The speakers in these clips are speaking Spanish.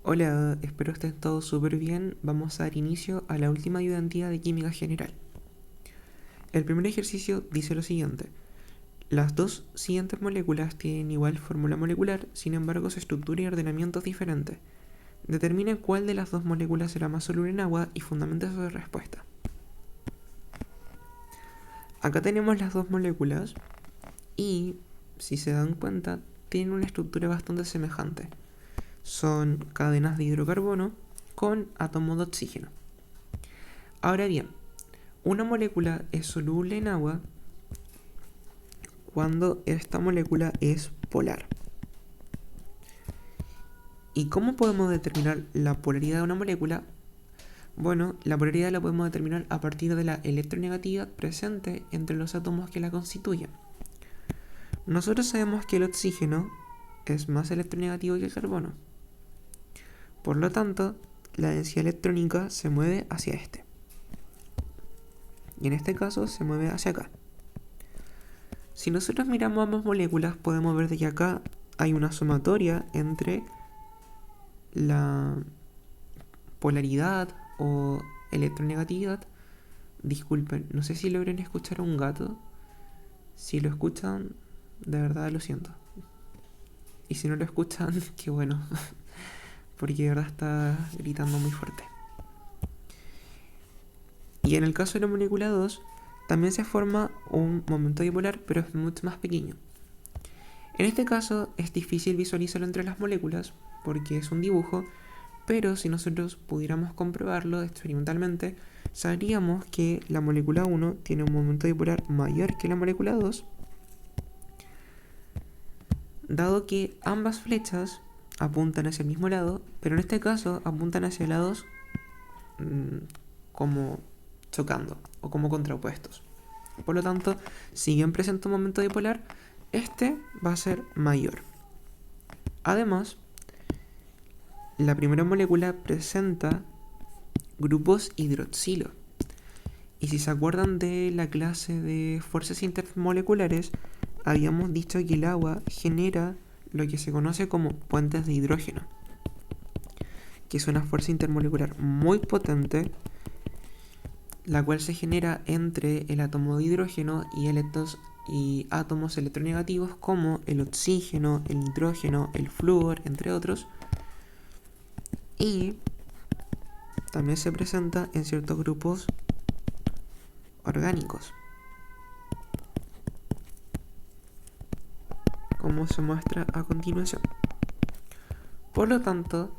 Hola, espero estén todos súper bien. Vamos a dar inicio a la última ayudantía de química general. El primer ejercicio dice lo siguiente. Las dos siguientes moléculas tienen igual fórmula molecular, sin embargo su estructura y ordenamiento es diferente. Determine cuál de las dos moléculas será más soluble en agua y fundamente su respuesta. Acá tenemos las dos moléculas y, si se dan cuenta, tienen una estructura bastante semejante. Son cadenas de hidrocarbono con átomos de oxígeno. Ahora bien, una molécula es soluble en agua cuando esta molécula es polar. ¿Y cómo podemos determinar la polaridad de una molécula? Bueno, la polaridad la podemos determinar a partir de la electronegatividad presente entre los átomos que la constituyen. Nosotros sabemos que el oxígeno es más electronegativo que el carbono. Por lo tanto, la densidad electrónica se mueve hacia este. Y en este caso se mueve hacia acá. Si nosotros miramos ambas moléculas, podemos ver de que acá hay una sumatoria entre la polaridad o electronegatividad. Disculpen, no sé si logren escuchar a un gato. Si lo escuchan, de verdad lo siento. Y si no lo escuchan, qué bueno, porque de verdad está gritando muy fuerte. Y en el caso de la molécula 2, también se forma un momento dipolar, pero es mucho más pequeño. En este caso es difícil visualizarlo entre las moléculas porque es un dibujo, pero si nosotros pudiéramos comprobarlo experimentalmente, sabríamos que la molécula 1 tiene un momento dipolar mayor que la molécula 2, dado que ambas flechas apuntan hacia el mismo lado, pero en este caso apuntan hacia lados como chocando o como contrapuestos. Por lo tanto, si bien presenta un momento dipolar, este va a ser mayor. Además, la primera molécula presenta grupos hidroxilo. Y si se acuerdan de la clase de fuerzas intermoleculares, habíamos dicho que el agua genera lo que se conoce como puentes de hidrógeno, que es una fuerza intermolecular muy potente, la cual se genera entre el átomo de hidrógeno y átomos electronegativos como el oxígeno, el nitrógeno, el flúor, entre otros. Y también se presenta en ciertos grupos orgánicos, como se muestra a continuación. Por lo tanto,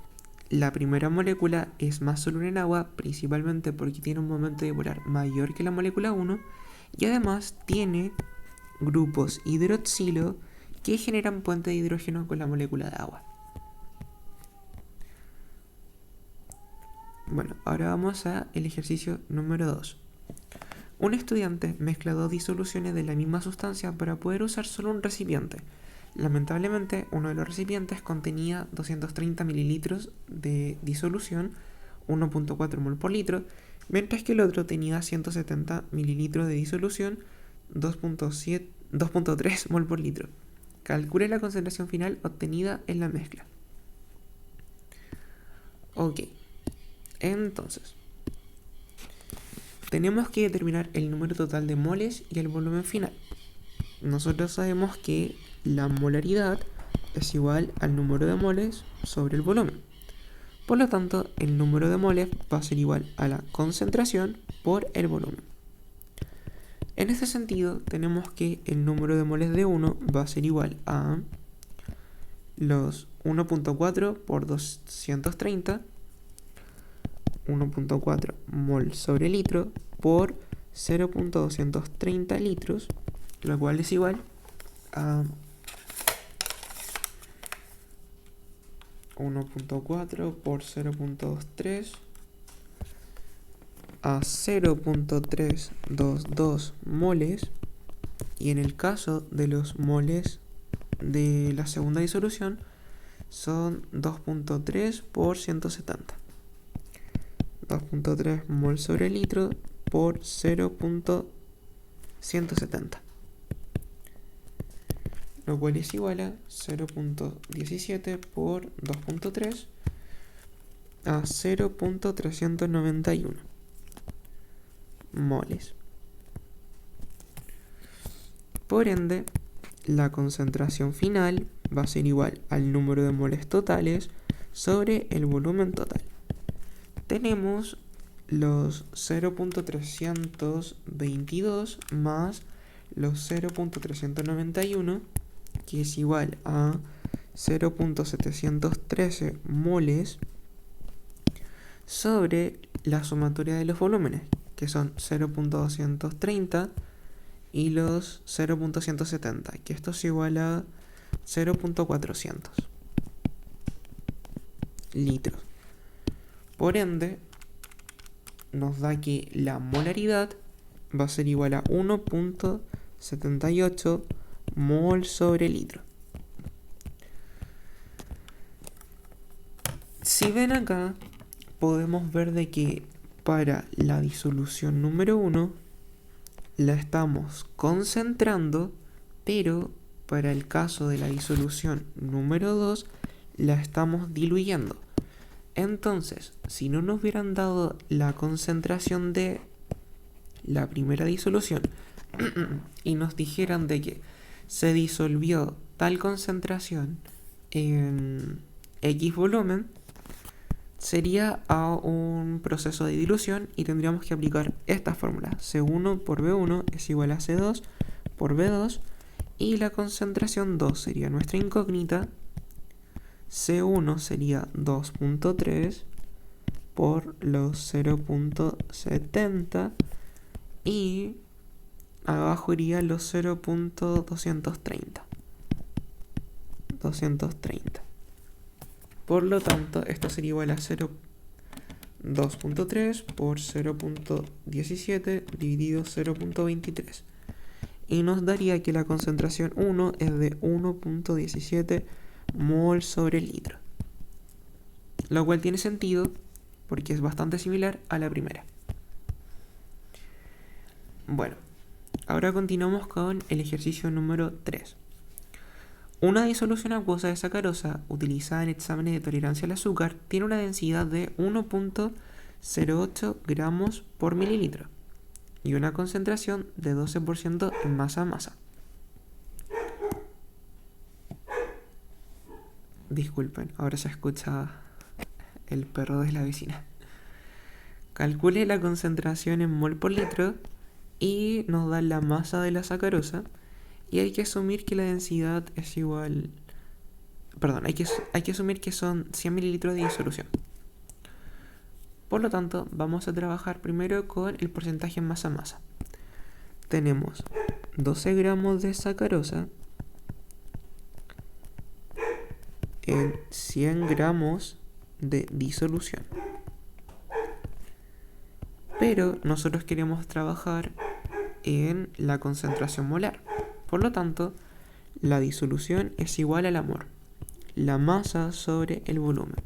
la primera molécula es más soluble en agua, principalmente porque tiene un momento dipolar mayor que la molécula 1 y además tiene grupos hidroxilo que generan puente de hidrógeno con la molécula de agua. Bueno, ahora vamos al ejercicio número 2. Un estudiante mezcla dos disoluciones de la misma sustancia para poder usar solo un recipiente. Lamentablemente, uno de los recipientes contenía 230 mililitros de disolución, 1.4 mol por litro, mientras que el otro tenía 170 mililitros de disolución, 2.3 mol por litro. Calcule la concentración final obtenida en la mezcla. Ok, entonces tenemos que determinar el número total de moles y el volumen final. Nosotros sabemos que la molaridad es igual al número de moles sobre el volumen. Por lo tanto, el número de moles va a ser igual a la concentración por el volumen. En este sentido, tenemos que el número de moles de 1 va a ser igual a los 1.4 por 230, 1.4 mol sobre litro por 0.230 litros, lo cual es igual a 1.4 por 0.23 a 0.322 moles, y en el caso de los moles de la segunda disolución son 2.3 por 170. 2.3 mol sobre litro por 0.170, lo cual es igual a 0.17 por 2.3 a 0.391 moles. Por ende, la concentración final va a ser igual al número de moles totales sobre el volumen total. Tenemos los 0.322 más los 0.391, que es igual a 0.713 moles sobre la sumatoria de los volúmenes, que son 0.230 y los 0.170, que esto es igual a 0.400 litros. Por ende, nos da que la molaridad va a ser igual a 1.78 mol sobre litro. Si ven acá, podemos ver de que para la disolución número 1 la estamos concentrando, pero para el caso de la disolución número 2 la estamos diluyendo. Entonces, si no nos hubieran dado la concentración de la primera disolución y nos dijeran de que se disolvió tal concentración en X volumen, sería a un proceso de dilución y tendríamos que aplicar esta fórmula. C1 por B1 es igual a C2 por B2 y la concentración 2 sería nuestra incógnita. C1 sería 2.3 por los 0.70 y abajo iría los 0.230. Por lo tanto, esto sería igual a 2.3 por 0.17 dividido 0.23. Y nos daría que la concentración 1 es de 1.17 mol sobre litro. Lo cual tiene sentido porque es bastante similar a la primera. Bueno, ahora continuamos con el ejercicio número 3. Una disolución acuosa de sacarosa utilizada en exámenes de tolerancia al azúcar tiene una densidad de 1.08 gramos por mililitro y una concentración de 12% en masa a masa. Disculpen, ahora se escucha el perro de la vecina. Calcule la concentración en mol por litro y nos da la masa de la sacarosa. Y hay que asumir que la densidad es igual... Perdón, hay que asumir que son 100 mililitros de disolución. Por lo tanto, vamos a trabajar primero con el porcentaje en masa a masa. Tenemos 12 gramos de sacarosa en 100 gramos de disolución. Pero nosotros queremos trabajar en la concentración molar. Por lo tanto, la disolución es igual al amor, la masa sobre el volumen.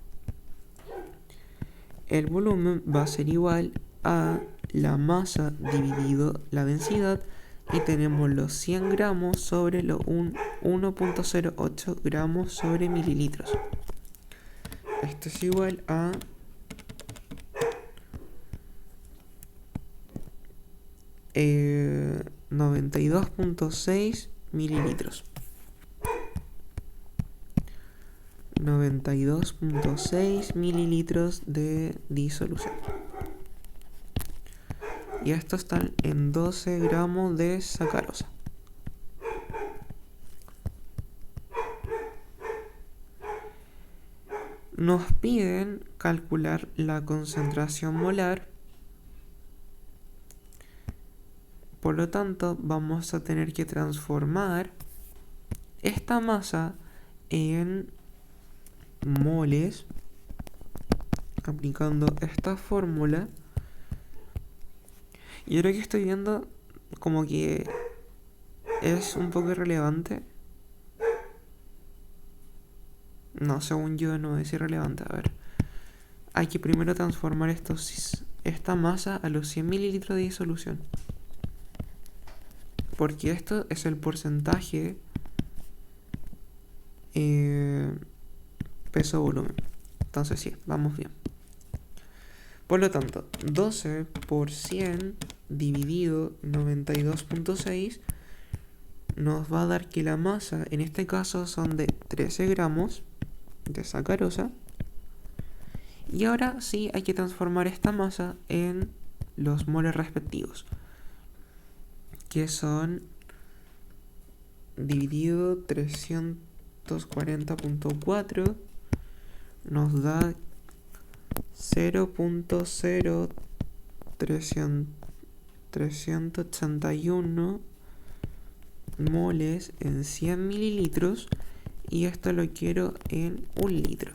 El volumen va a ser igual a la masa dividido la densidad y tenemos los 100 gramos sobre los 1.08 gramos sobre mililitros. Esto es igual a 92.6 mililitros. 92.6 mililitros de disolución. Y estos están en 12 gramos de sacarosa. Nos piden calcular la concentración molar. Por lo tanto, vamos a tener que transformar esta masa en moles aplicando esta fórmula. Y ahora que estoy viendo, como que es un poco irrelevante. No, según yo no es irrelevante. A ver, hay que primero transformar esta masa a los 100 mililitros de disolución. Porque esto es el porcentaje peso-volumen. Entonces sí, vamos bien. Por lo tanto, 12 por 100 dividido 92.6 nos va a dar que la masa, en este caso, son de 13 gramos de sacarosa. Y ahora sí hay que transformar esta masa en los moles respectivos, que son dividido 340.4 nos da 0.0381 moles en 100 mililitros, y esto lo quiero en 1 litro.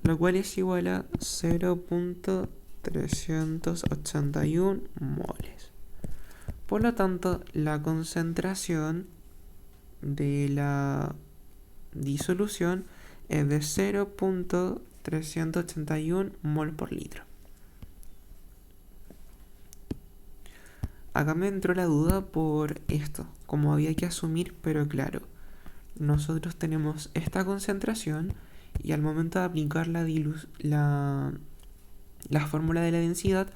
Lo cual es igual a 0.381 moles. Por lo tanto, la concentración de la disolución es de 0.381 mol por litro. Acá me entró la duda por esto, como había que asumir, pero claro, nosotros tenemos esta concentración y al momento de aplicar la fórmula de la densidad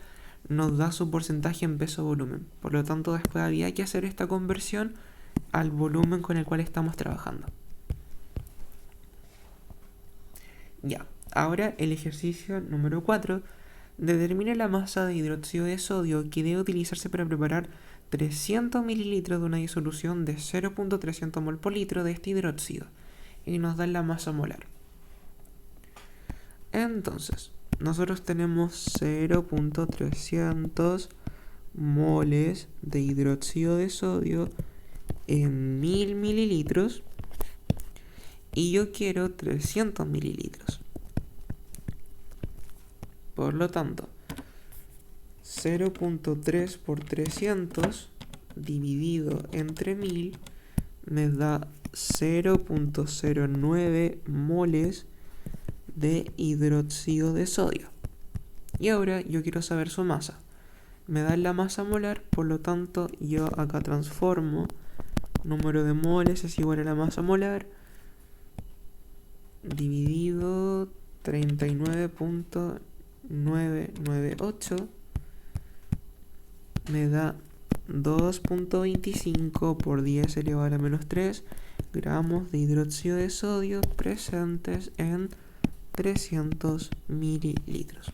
nos da su porcentaje en peso-volumen. Por lo tanto, después había que hacer esta conversión al volumen con el cual estamos trabajando. Ya, ahora el ejercicio número 4. Determina la masa de hidróxido de sodio que debe utilizarse para preparar 300 mililitros de una disolución de 0.300 mol por litro de este hidróxido, y nos da la masa molar. Entonces, nosotros tenemos 0.300 moles de hidróxido de sodio en 1000 mililitros y yo quiero 300 mililitros. Por lo tanto, 0.3 por 300 dividido entre 1000 me da 0.09 moles de hidróxido de sodio. Y ahora yo quiero saber su masa. Me da la masa molar, por lo tanto yo acá transformo número de moles es igual a la masa molar dividido 39.998 me da 2.25 por 10 elevado a la menos 3 gramos de hidróxido de sodio presentes en 300 mililitros.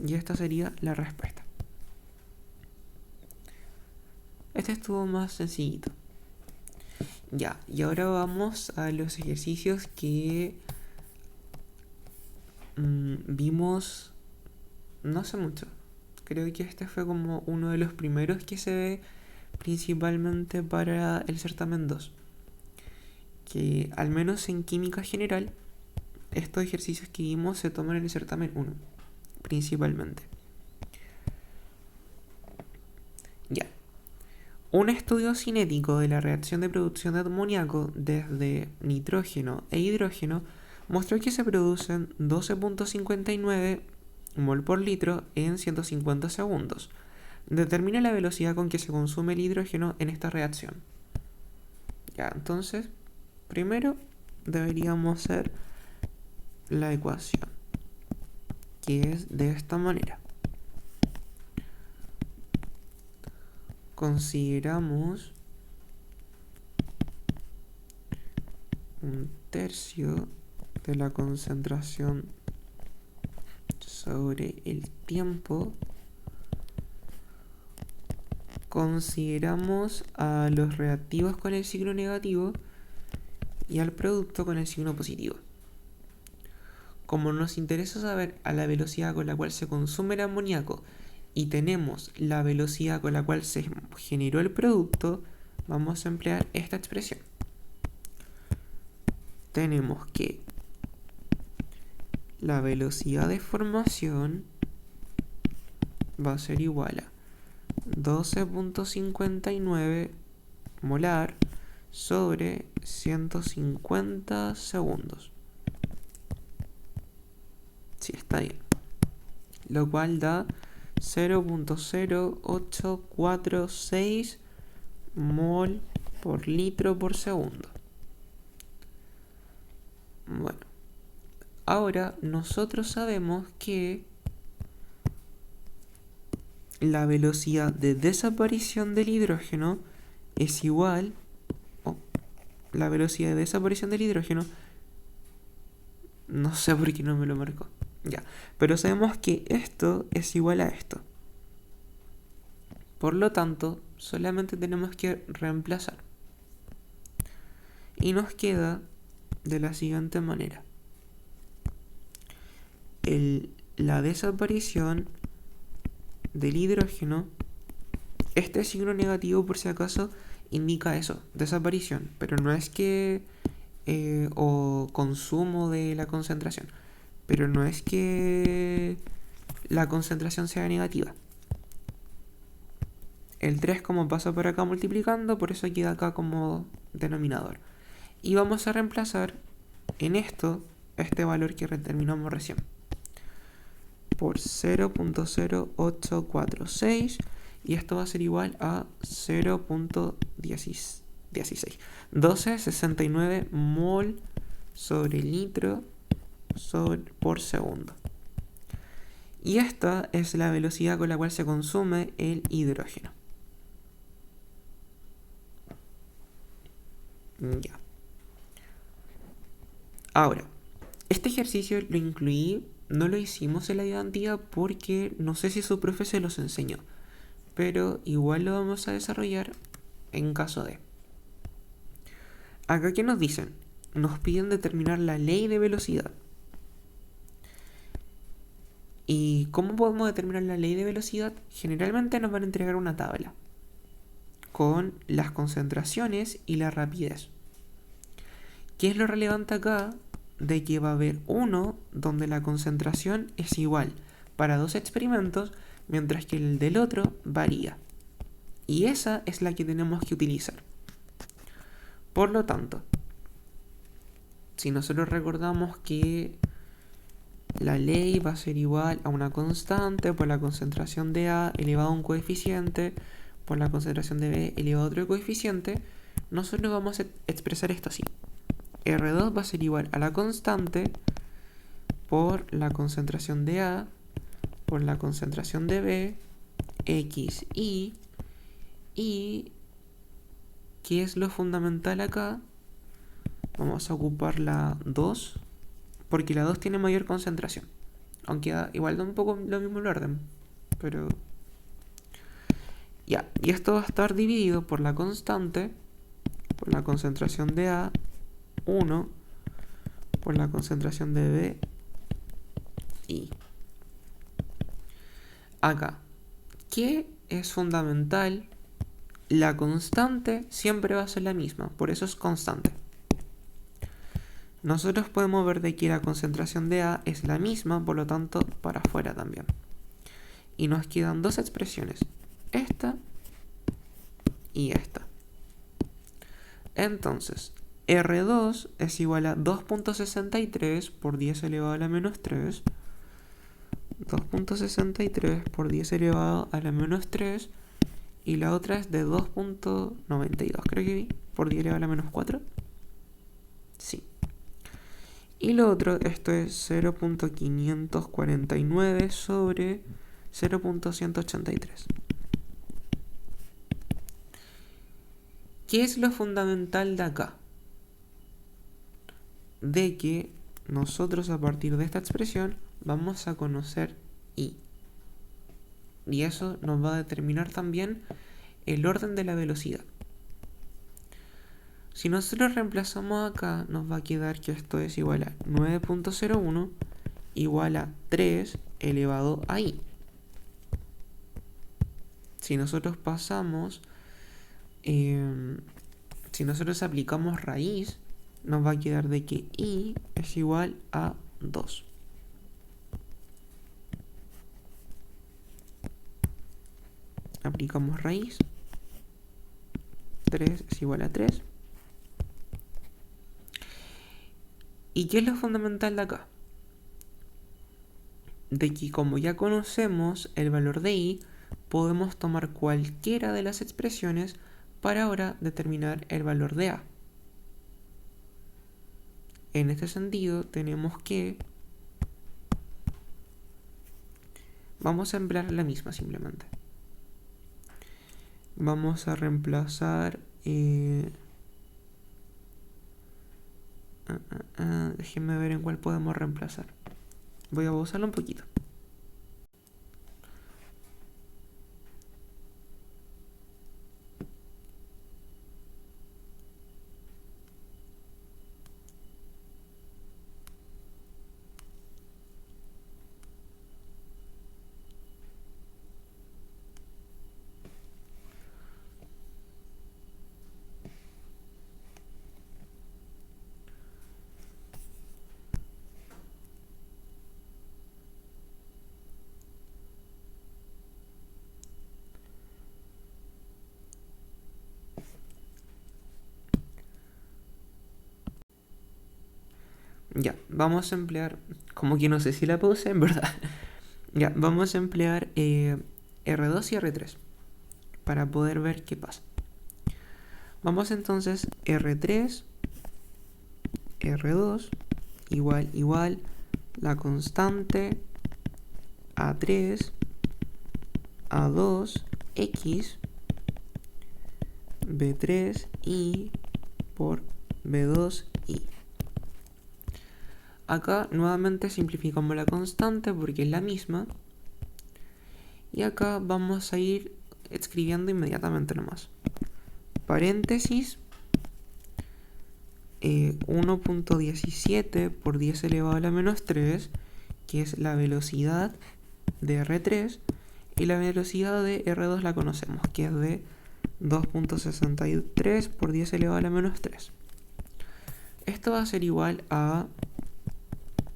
Y esta sería la respuesta. Este estuvo más sencillito. Ya, y ahora vamos a los ejercicios que vimos no hace mucho. Creo que este fue como uno de los primeros que se ve principalmente para el certamen 2. Que al menos en química general, estos ejercicios que vimos se toman en el certamen 1, principalmente. Ya. Un estudio cinético de la reacción de producción de amoníaco desde nitrógeno e hidrógeno mostró que se producen 12.59 mol por litro en 150 segundos. Determina la velocidad con que se consume el hidrógeno en esta reacción. Ya, entonces, primero deberíamos hacer la ecuación, que es de esta manera. Consideramos un tercio de la concentración sobre el tiempo. Consideramos a los reactivos con el signo negativo y al producto con el signo positivo. Como nos interesa saber a la velocidad con la cual se consume el amoníaco y tenemos la velocidad con la cual se generó el producto, vamos a emplear esta expresión. Tenemos que la velocidad de formación va a ser igual a 12.59 molar sobre 150 segundos. Sí, está bien. Lo cual da 0.0846 mol por litro por segundo. Bueno, ahora nosotros sabemos que la velocidad de desaparición del hidrógeno es igual, la velocidad de desaparición del hidrógeno, no sé por qué no me lo marcó, ya, pero sabemos que esto es igual a esto. Por lo tanto, solamente tenemos que reemplazar. Y nos queda de la siguiente manera. La desaparición del hidrógeno, este signo negativo por si acaso indica eso, desaparición, pero no es que o consumo de la concentración, pero no es que la concentración sea negativa. El 3 como pasa por acá multiplicando, por eso queda acá como denominador. Y vamos a reemplazar en esto este valor que determinamos recién por 0.0846 y esto va a ser igual a 0.16 1269 mol sobre litro por segundo. Y esta es la velocidad con la cual se consume el hidrógeno. Ya. Ahora, este ejercicio lo incluí, no lo hicimos en la ayudantía porque no sé si su profe se los enseñó, pero igual lo vamos a desarrollar en caso de. Acá, ¿qué nos dicen? Nos piden determinar la ley de velocidad. ¿Y cómo podemos determinar la ley de velocidad? Generalmente nos van a entregar una tabla con las concentraciones y la rapidez. ¿Qué es lo relevante acá? De que va a haber uno donde la concentración es igual para dos experimentos, mientras que el del otro varía. Y esa es la que tenemos que utilizar. Por lo tanto, si nosotros recordamos que la ley va a ser igual a una constante por la concentración de A elevado a un coeficiente por la concentración de B elevado a otro coeficiente, nosotros vamos a expresar esto así. R2 va a ser igual a la constante por la concentración de A por la concentración de B XI, y ¿qué es lo fundamental acá? Vamos a ocupar la 2 porque la 2 tiene mayor concentración, aunque igual da un poco lo mismo el orden, pero ya, y esto va a estar dividido por la constante por la concentración de A 1 por la concentración de B y acá, ¿qué es fundamental? La constante siempre va a ser la misma, por eso es constante. Nosotros podemos ver de que la concentración de A es la misma, por lo tanto para afuera también. Y nos quedan dos expresiones, esta y esta. Entonces, R2 es igual a 2.63 por 10 elevado a la menos 3. 2.63 por 10 elevado a la menos 3. Y la otra es de 2.92, creo que vi, por 10 elevado a la menos 4. Sí. Y lo otro, esto es 0.549 sobre 0.183. ¿Qué es lo fundamental de acá? De que nosotros a partir de esta expresión vamos a conocer I. Y eso nos va a determinar también el orden de la velocidad. Si nosotros reemplazamos acá, nos va a quedar que esto es igual a 9.01 igual a 3 elevado a I. Si nosotros pasamos, si nosotros aplicamos raíz, nos va a quedar de que I es igual a 2. Aplicamos raíz. 3 es igual a 3. ¿Y qué es lo fundamental de acá? De que como ya conocemos el valor de I, podemos tomar cualquiera de las expresiones para ahora determinar el valor de A. En este sentido tenemos que... Vamos a emplear la misma simplemente. Vamos a reemplazar... déjenme ver en cuál podemos reemplazar. Voy a pausarlo un poquito. Ya, vamos a emplear, como que no sé si la puse, en verdad. Ya, vamos a emplear R2 y R3 para poder ver qué pasa. Vamos entonces R3, R2, igual, la constante A3, A2, X, B3i por B2i. Acá nuevamente simplificamos la constante porque es la misma. Y acá vamos a ir escribiendo inmediatamente nomás. Paréntesis 1.17 por 10 elevado a la menos 3, que es la velocidad de R3. Y la velocidad de R2 la conocemos, que es de 2.63 por 10 elevado a la menos 3. Esto va a ser igual a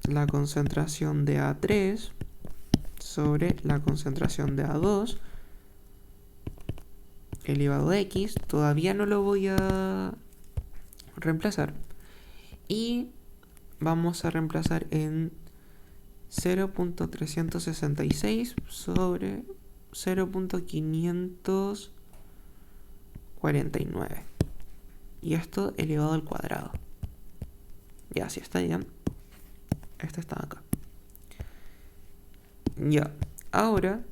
la concentración de A3 sobre la concentración de A2 elevado a X. Todavía no lo voy a reemplazar. Y vamos a reemplazar en 0.366 sobre 0.549. Y esto elevado al cuadrado. Ya, si está bien. Este está acá. Ya, ahora,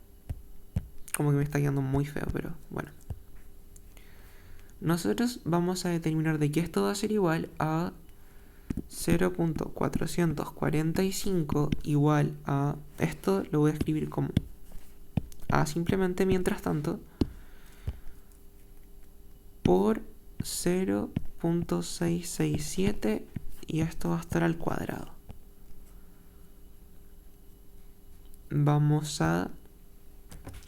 como que me está quedando muy feo, pero bueno. Nosotros vamos a determinar de que esto va a ser igual a 0.445 igual a... Esto lo voy a escribir como A simplemente mientras tanto por 0.667 y esto va a estar al cuadrado. Vamos a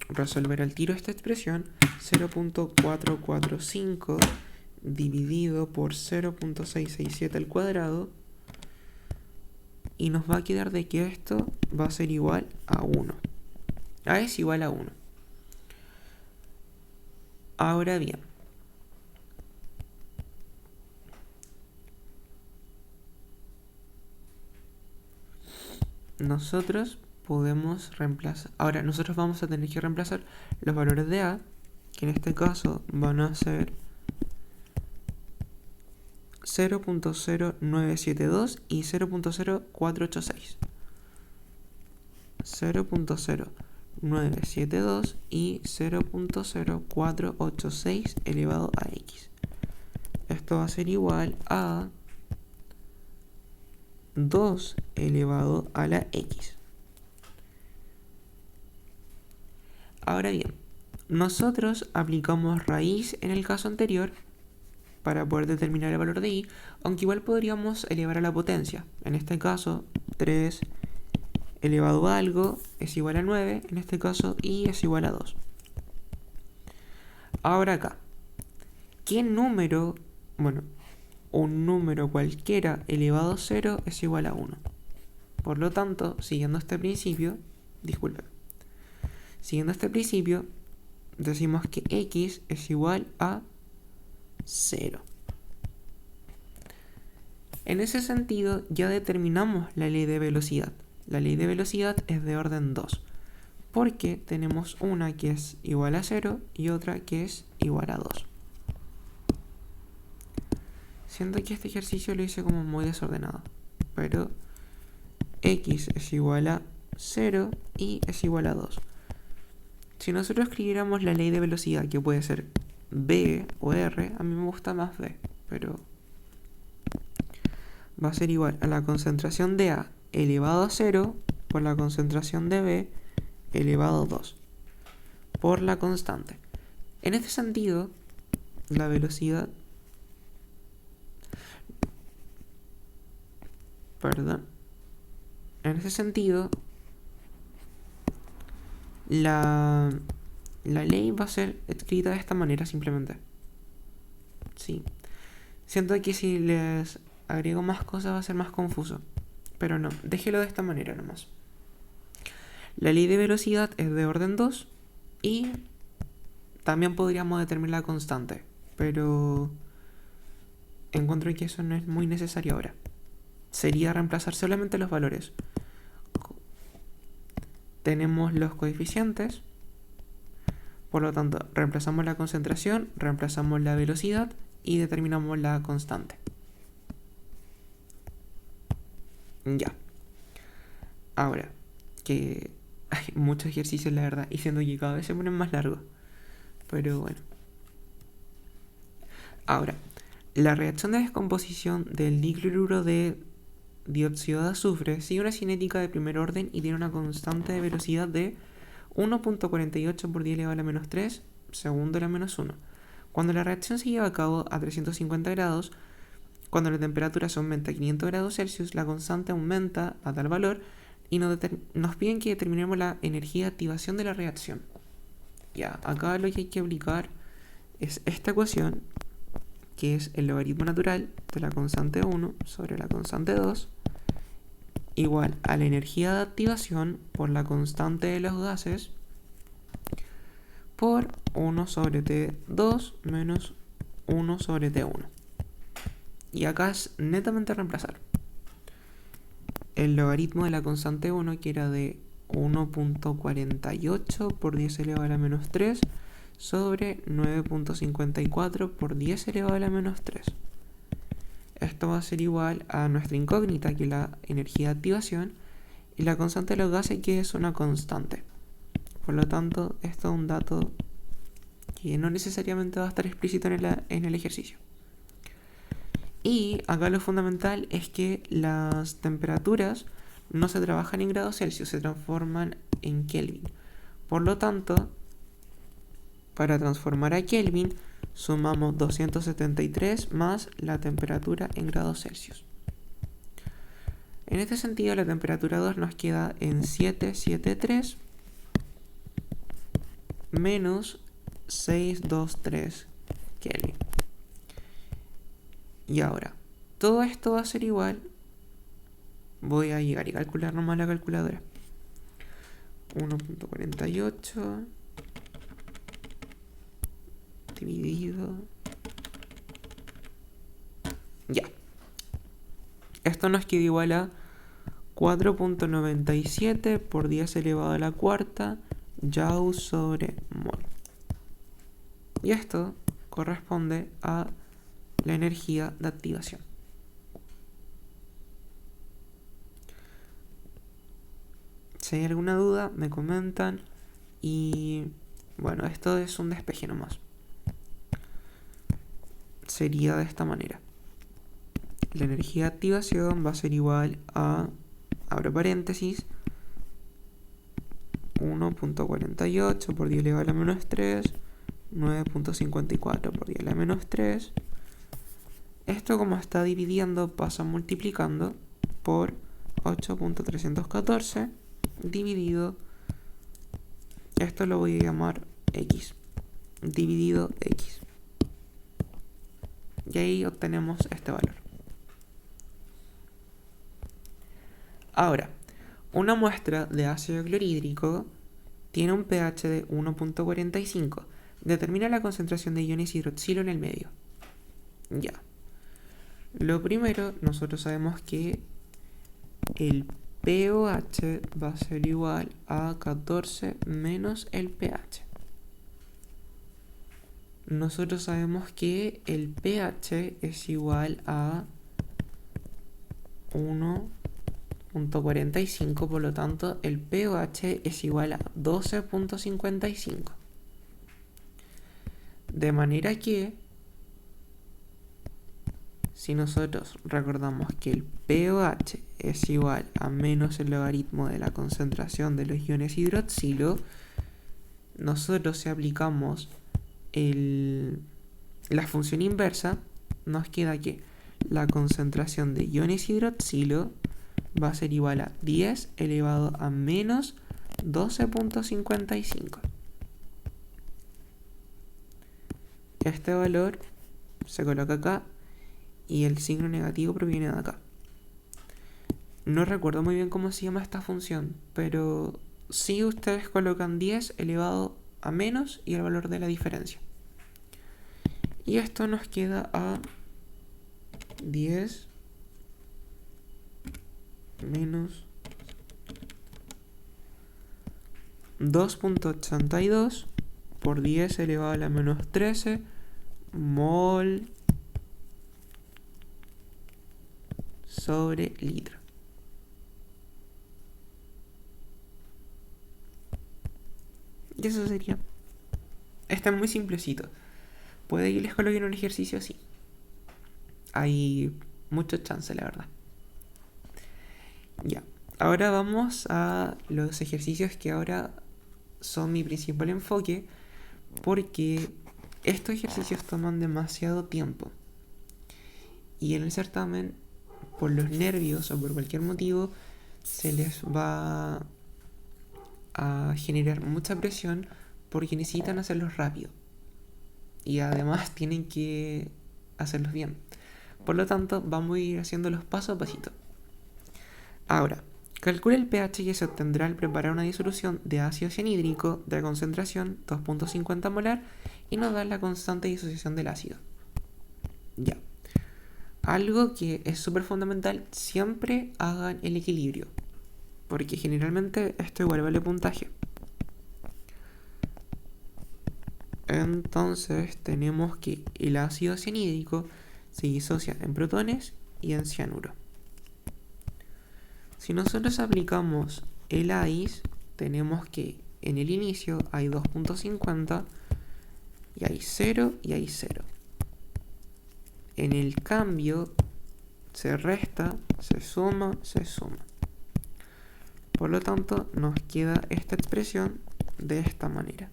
resolver al tiro esta expresión. 0.445 dividido por 0.667 al cuadrado, y nos va a quedar de que esto va a ser igual a 1. A es igual a 1. Ahora bien, nosotros podemos reemplazar... Ahora, nosotros vamos a tener que reemplazar los valores de A, que en este caso van a ser 0.0972 y 0.0486. 0.0972 y 0.0486 elevado a X. Esto va a ser igual a 2 elevado a la X. Ahora bien, nosotros aplicamos raíz en el caso anterior para poder determinar el valor de y, aunque igual podríamos elevar a la potencia. En este caso, 3 elevado a algo es igual a 9, en este caso y es igual a 2. Ahora acá, ¿qué número? Bueno, un número cualquiera elevado a 0 es igual a 1. Por lo tanto, siguiendo este principio, decimos que x es igual a 0. En ese sentido, ya determinamos la ley de velocidad. La ley de velocidad es de orden 2, porque tenemos una que es igual a 0 y otra que es igual a 2. Siento que este ejercicio lo hice como muy desordenado, pero x es igual a 0 y es igual a 2. Si nosotros escribiéramos la ley de velocidad, que puede ser b o r, a mí me gusta más b, pero va a ser igual a la concentración de a elevado a 0 por la concentración de b elevado a 2 por la constante. En este sentido, la velocidad... En ese sentido, la ley va a ser escrita de esta manera simplemente. Sí. Siento que si les agrego más cosas va a ser más confuso. Pero no, déjelo de esta manera nomás. La ley de velocidad es de orden 2 y también podríamos determinar la constante. Pero encuentro que eso no es muy necesario ahora. Sería reemplazar solamente los valores. Tenemos los coeficientes, por lo tanto reemplazamos la concentración, reemplazamos la velocidad y determinamos la constante. Ya. Ahora, que hay muchos ejercicios la verdad, y siento que cada vez se ponen más largos. Pero bueno. Ahora, la reacción de descomposición del dicloruro de dióxido de azufre sigue una cinética de primer orden y tiene una constante de velocidad de 1.48 por 10 elevado a la menos 3 segundo a la menos 1. Cuando la reacción se lleva a cabo a 350 grados, cuando la temperatura se aumenta a 500 grados Celsius, la constante aumenta a tal valor y nos piden que determinemos la energía de activación de la reacción. Ya, acá lo que hay que aplicar es esta ecuación, que es el logaritmo natural de la constante 1 sobre la constante 2, igual a la energía de activación por la constante de los gases por 1 sobre T2 menos 1 sobre T1. Y acá es netamente reemplazar. El logaritmo de la constante 1, que era de 1.48 por 10 elevado a la menos 3 sobre 9.54 por 10 elevado a la menos 3. Esto va a ser igual a nuestra incógnita, que es la energía de activación, y la constante de los gases, que es una constante. Por lo tanto, esto es un dato que no necesariamente va a estar explícito en el ejercicio. Y acá lo fundamental es que las temperaturas no se trabajan en grados Celsius, se transforman en Kelvin. Por lo tanto, para transformar a Kelvin, sumamos 273 más la temperatura en grados Celsius. En este sentido, la temperatura 2 nos queda en 773 menos 623 Kelvin. Y ahora, todo esto va a ser igual. Voy a llegar y calcular nomás la calculadora. 1.48 dividido... Ya. Esto nos queda igual a 4.97 por 10 elevado a la cuarta Joule sobre mol. Y esto corresponde a la energía de activación. Si hay alguna duda, me comentan. Y bueno, esto es un despeje nomás. Sería de esta manera. La energía de activación va a ser igual a, abro paréntesis, 1.48 por 10 elevado a la menos 3, 9.54 por 10 a la menos 3. Esto, como está dividiendo, pasa multiplicando por 8.314 dividido, esto lo voy a llamar x, dividido x. Y ahí obtenemos este valor. Ahora, una muestra de ácido clorhídrico tiene un pH de 1.45. Determina la concentración de iones hidroxilo en el medio. Ya. Lo primero, nosotros sabemos que el pOH va a ser igual a 14 menos el pH. nosotros sabemos que el pH es igual a 1.45, por lo tanto el pOH es igual a 12.55. De manera que, si nosotros recordamos que el pOH es igual a menos el logaritmo de la concentración de los iones hidroxilo, nosotros si aplicamos la función inversa, nos queda que la concentración de iones hidroxilo va a ser igual a 10 elevado a menos 12.55. Este valor se coloca acá y el signo negativo proviene de acá. No recuerdo muy bien cómo se llama esta función, pero sí ustedes colocan 10 elevado a menos y el valor de la diferencia. Y esto nos queda a 10 menos 2.82 por 10 elevado a la menos 13 mol sobre litro. Y eso sería. Está muy simplecito. Puede que les coloquen un ejercicio así. Hay mucho chance, la verdad. Ya. Ahora vamos a los ejercicios que ahora son mi principal enfoque, porque estos ejercicios toman demasiado tiempo. Y en el certamen, por los nervios o por cualquier motivo, se les va a generar mucha presión porque necesitan hacerlos rápido. Y además tienen que hacerlos bien. Por lo tanto, vamos a ir haciéndolos paso a pasito. Ahora, calcula el pH que se obtendrá al preparar una disolución de ácido cianhídrico de concentración 2.50 molar y nos da la constante de disociación del ácido. Ya. Algo que es súper fundamental, siempre hagan el equilibrio, porque generalmente esto igual vale puntaje. Entonces tenemos que el ácido cianhídrico se disocia en protones y en cianuro. Si nosotros aplicamos el AIS, tenemos que en el inicio hay 2.50 y hay 0 y hay 0. En el cambio se resta, se suma, se suma. Por lo tanto, nos queda esta expresión de esta manera.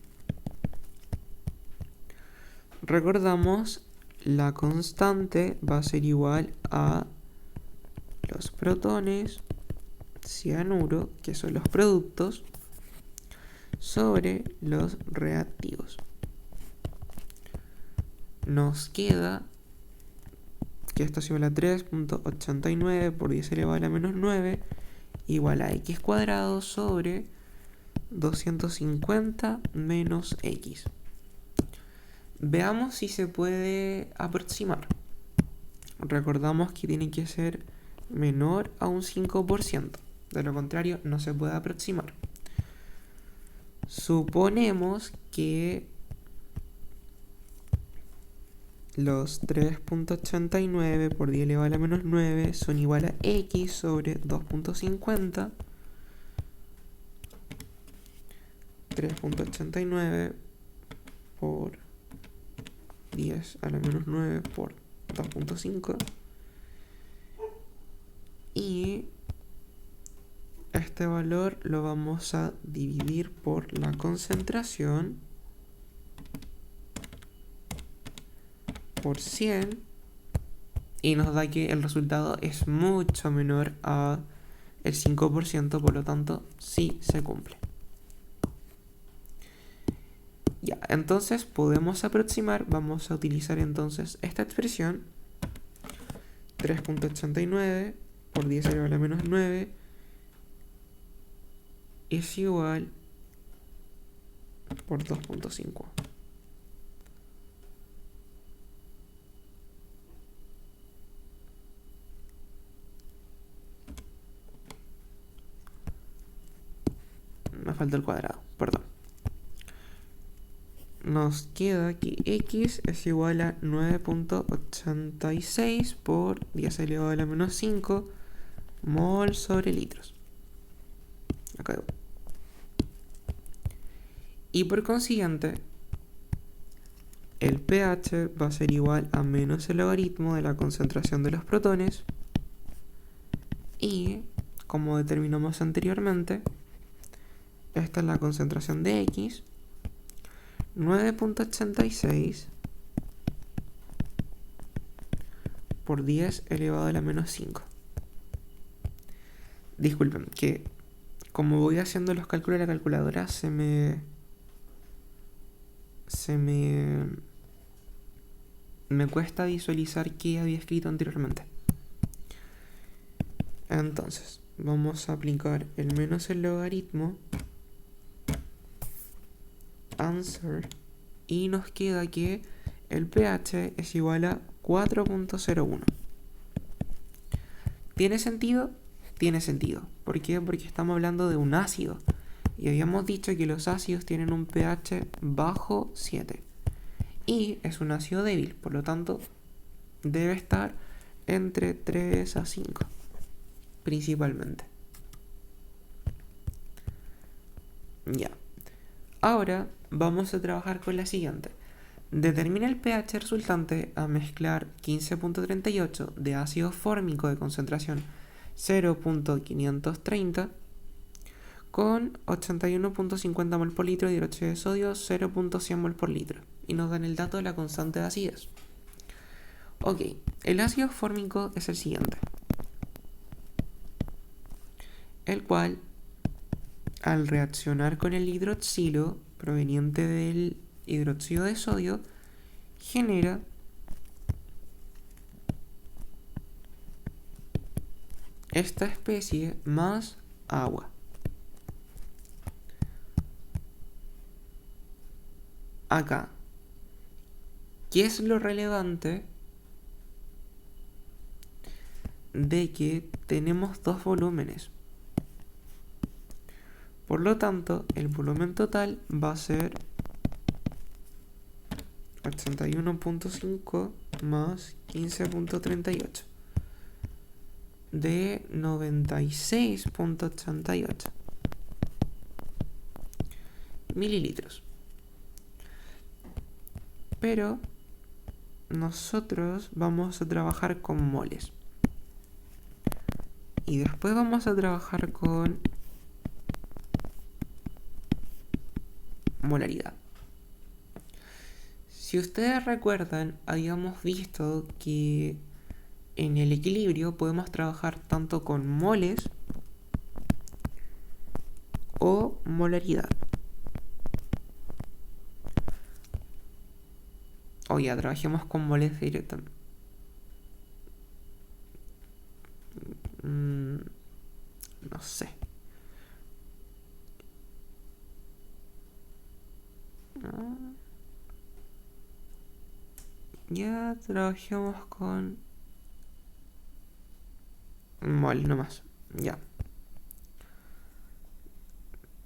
Recordamos, la constante va a ser igual a los protones, cianuro, que son los productos, sobre los reactivos. Nos queda que esto es igual a 3.89 por 10 elevado a la menos 9 igual a x cuadrado sobre 250 menos x. Veamos si se puede aproximar. Recordamos que tiene que ser menor a un 5%. De lo contrario, no se puede aproximar. Suponemos que los 3.89 por 10 elevado a la menos 9 son igual a x sobre 2.50. 3.89 por 10 a la menos 9 por 2.5. Y este valor lo vamos a dividir por la concentración por 100 y nos da que el resultado es mucho menor a el 5%, por lo tanto sí se cumple. Ya, entonces podemos aproximar, vamos a utilizar entonces esta expresión 3.89 por 10 elevado a la menos 9 es igual por 2.5. Me falta el cuadrado, perdón. nos queda que X es igual a 9.86 por 10 elevado a la menos 5 mol sobre litros. Acá. Y por consiguiente, el pH va a ser igual a menos el logaritmo de la concentración de los protones. Y, como determinamos anteriormente, esta es la concentración de X, 9.86 por 10 elevado a la menos 5. Disculpen, que como voy haciendo los cálculos de la calculadora, se me cuesta visualizar qué había escrito anteriormente. Entonces, vamos a aplicar el menos el logaritmo, answer, y nos queda que el pH es igual a 4.01. ¿Tiene sentido? Tiene sentido. ¿Por qué? Porque estamos hablando de un ácido. Y habíamos dicho que los ácidos tienen un pH bajo 7. Y es un ácido débil, por lo tanto, debe estar entre 3 a 5, principalmente. Ya. Ahora vamos a trabajar con la siguiente. Determina el pH resultante a mezclar 15.38 de ácido fórmico de concentración 0.530 con 81.50 mol por litro de hidróxido de sodio 0.100 mol por litro. Y nos dan el dato de la constante de acidez. Ok, el ácido fórmico es el siguiente, el cual, al reaccionar con el hidroxilo proveniente del hidróxido de sodio, genera esta especie más agua. Acá, ¿qué es lo relevante? De que tenemos dos volúmenes. Por lo tanto, el volumen total va a ser 81.5 más 15.38 de 96.88 mililitros. Pero nosotros vamos a trabajar con moles. Y después vamos a trabajar con molaridad. Si ustedes recuerdan, habíamos visto que en el equilibrio podemos trabajar tanto con moles o molaridad. O ya, trabajemos con moles directamente. No sé. Ya trabajemos con mol nomás. Ya.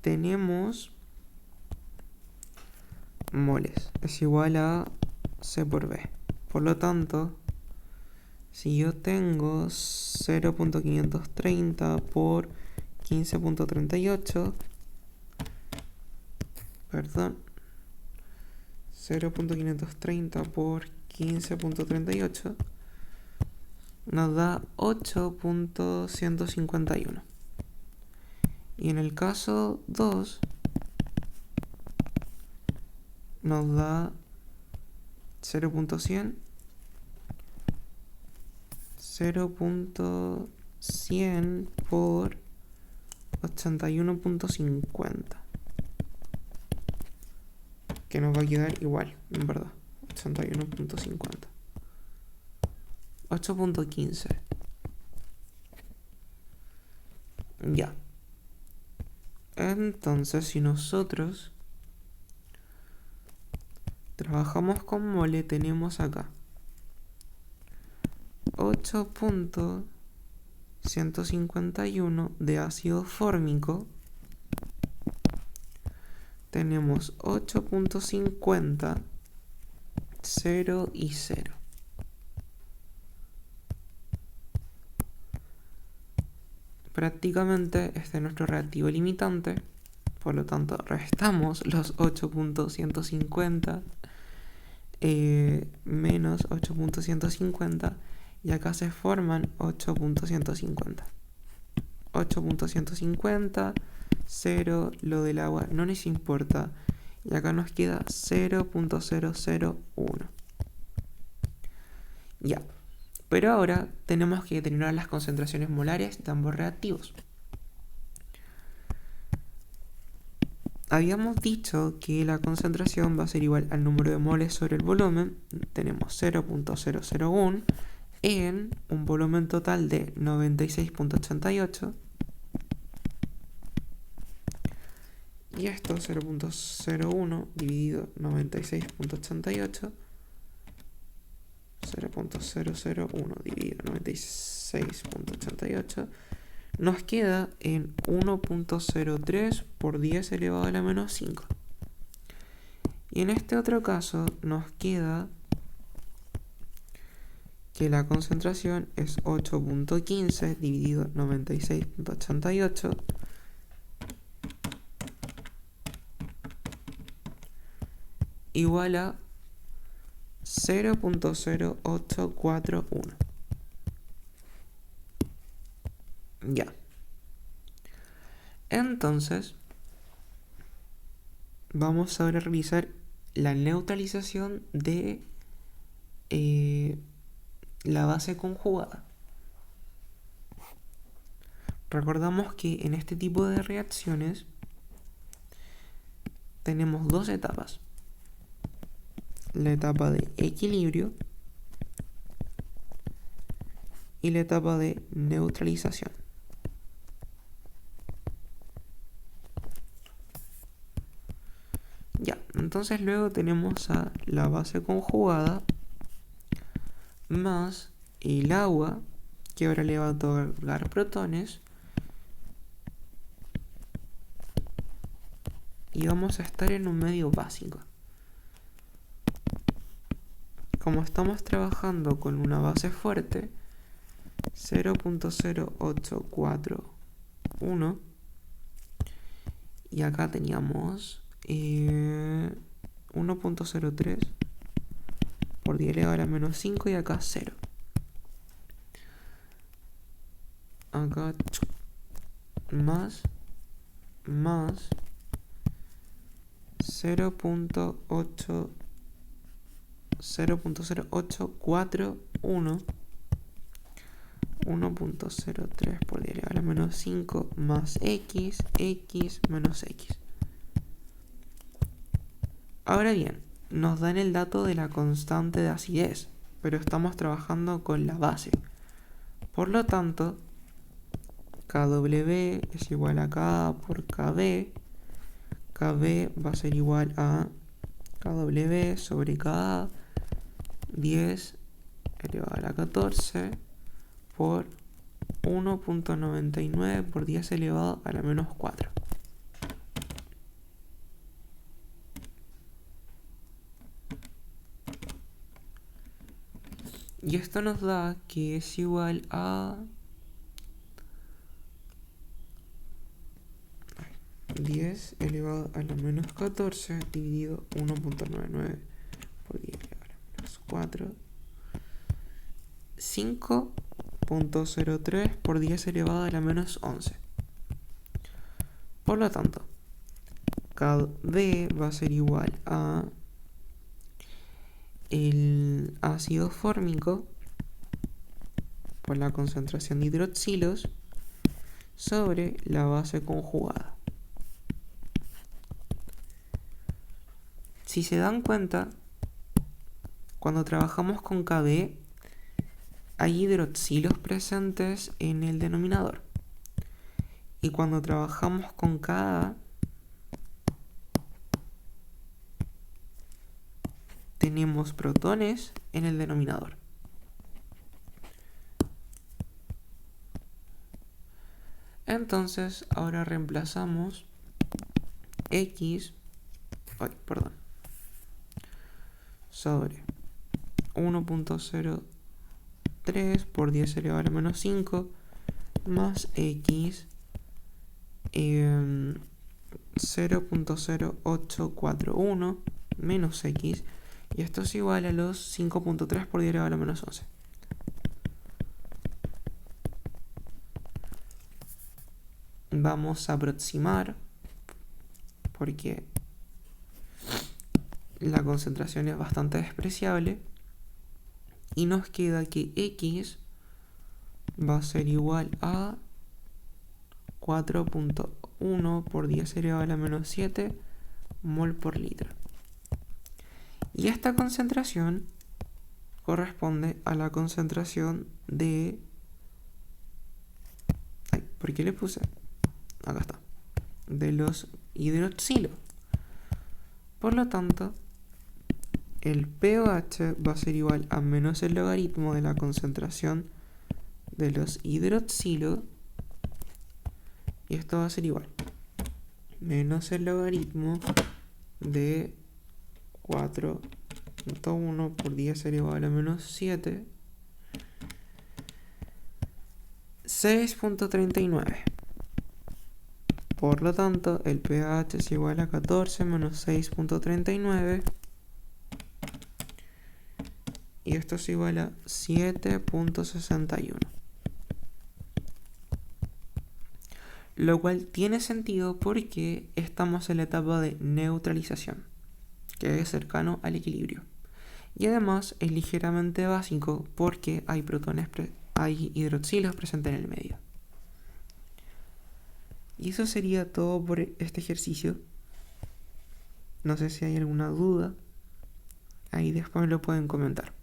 Tenemos moles. Es igual a C por B. Por lo tanto, si yo tengo 0.530 por 15.38, perdón, 0.530 por 15.38 nos da 8.151. Y en el caso 2 nos da 0.100 por 81.50, que nos va a quedar igual, en verdad, 81.50. 8.15. Ya. Entonces, si nosotros trabajamos con mole, tenemos acá 8.151 de ácido fórmico. tenemos 8.50, 0 y 0. Prácticamente este es nuestro reactivo limitante, por lo tanto restamos los 8.150 menos 8.150 y acá se forman 8.150. 8.150, 0, lo del agua no nos importa y acá nos queda 0.001. Ya, pero ahora tenemos que determinar las concentraciones molares de ambos reactivos. Habíamos dicho que la concentración va a ser igual al número de moles sobre el volumen. Tenemos 0.001 en un volumen total de 96.88. Y esto 0.01 dividido 96.88. 0.001 dividido 96.88 nos queda en 1.03 por 10 elevado a la menos 5. Y en este otro caso nos queda que la concentración es 8.15 dividido 96.88 igual a 0.0841. Ya. Entonces, vamos ahora a realizar la neutralización de la base conjugada. Recordamos que en este tipo de reacciones tenemos dos etapas. La etapa de equilibrio y la etapa de neutralización. Ya, entonces luego tenemos a la base conjugada más el agua, que ahora le va a otorgar protones, y vamos a estar en un medio básico. Como estamos trabajando con una base fuerte, 0.0841, y acá teníamos 1.03 por 10 elevado a la menos 5 y acá 0. Acá más 0.0841, 1.03 por 10 elevado a la menos 5 más x menos x. Ahora bien, nos dan el dato de la constante de acidez, pero estamos trabajando con la base. Por lo tanto, Kw es igual a Ka por Kb. Kb va a ser igual a Kw sobre Ka, 10 elevado a la 14 por 1.99 por 10 elevado a la menos 4. Y esto nos da que es igual a 10 elevado a la menos 14 dividido 1.99 por 10 elevado a la menos 4. 5.03 por 10 elevado a la menos 11. Por lo tanto, Kb va a ser igual a el ácido fórmico por la concentración de hidroxilos sobre la base conjugada. Si se dan cuenta, cuando trabajamos con Kb hay hidroxilos presentes en el denominador, y cuando trabajamos con Ka tenemos protones en el denominador. Entonces ahora reemplazamos x perdón, sobre 1.03 por 10 elevado a la menos 5 más x 0.0841 menos x, y esto es igual a los 5.3 por 10 elevado a la menos 11. Vamos a aproximar porque la concentración es bastante despreciable y nos queda que x va a ser igual a 4.1 por 10 elevado a la menos 7 mol por litro. Y esta concentración corresponde a la concentración de... ¿por qué le puse? Acá está. De los hidroxilos. Por lo tanto, el pH va a ser igual a menos el logaritmo de la concentración de los hidroxilos. Y esto va a ser igual menos el logaritmo de 4.1 por 10 elevado a la menos 7, 6.39. Por lo tanto, el pH es igual a 14 menos 6.39. Y esto es igual a 7.61. Lo cual tiene sentido porque estamos en la etapa de neutralización, que es cercano al equilibrio. Y además es ligeramente básico porque hay hay hidroxilos presentes en el medio. Y eso sería todo por este ejercicio. No sé si hay alguna duda. Ahí después me lo pueden comentar.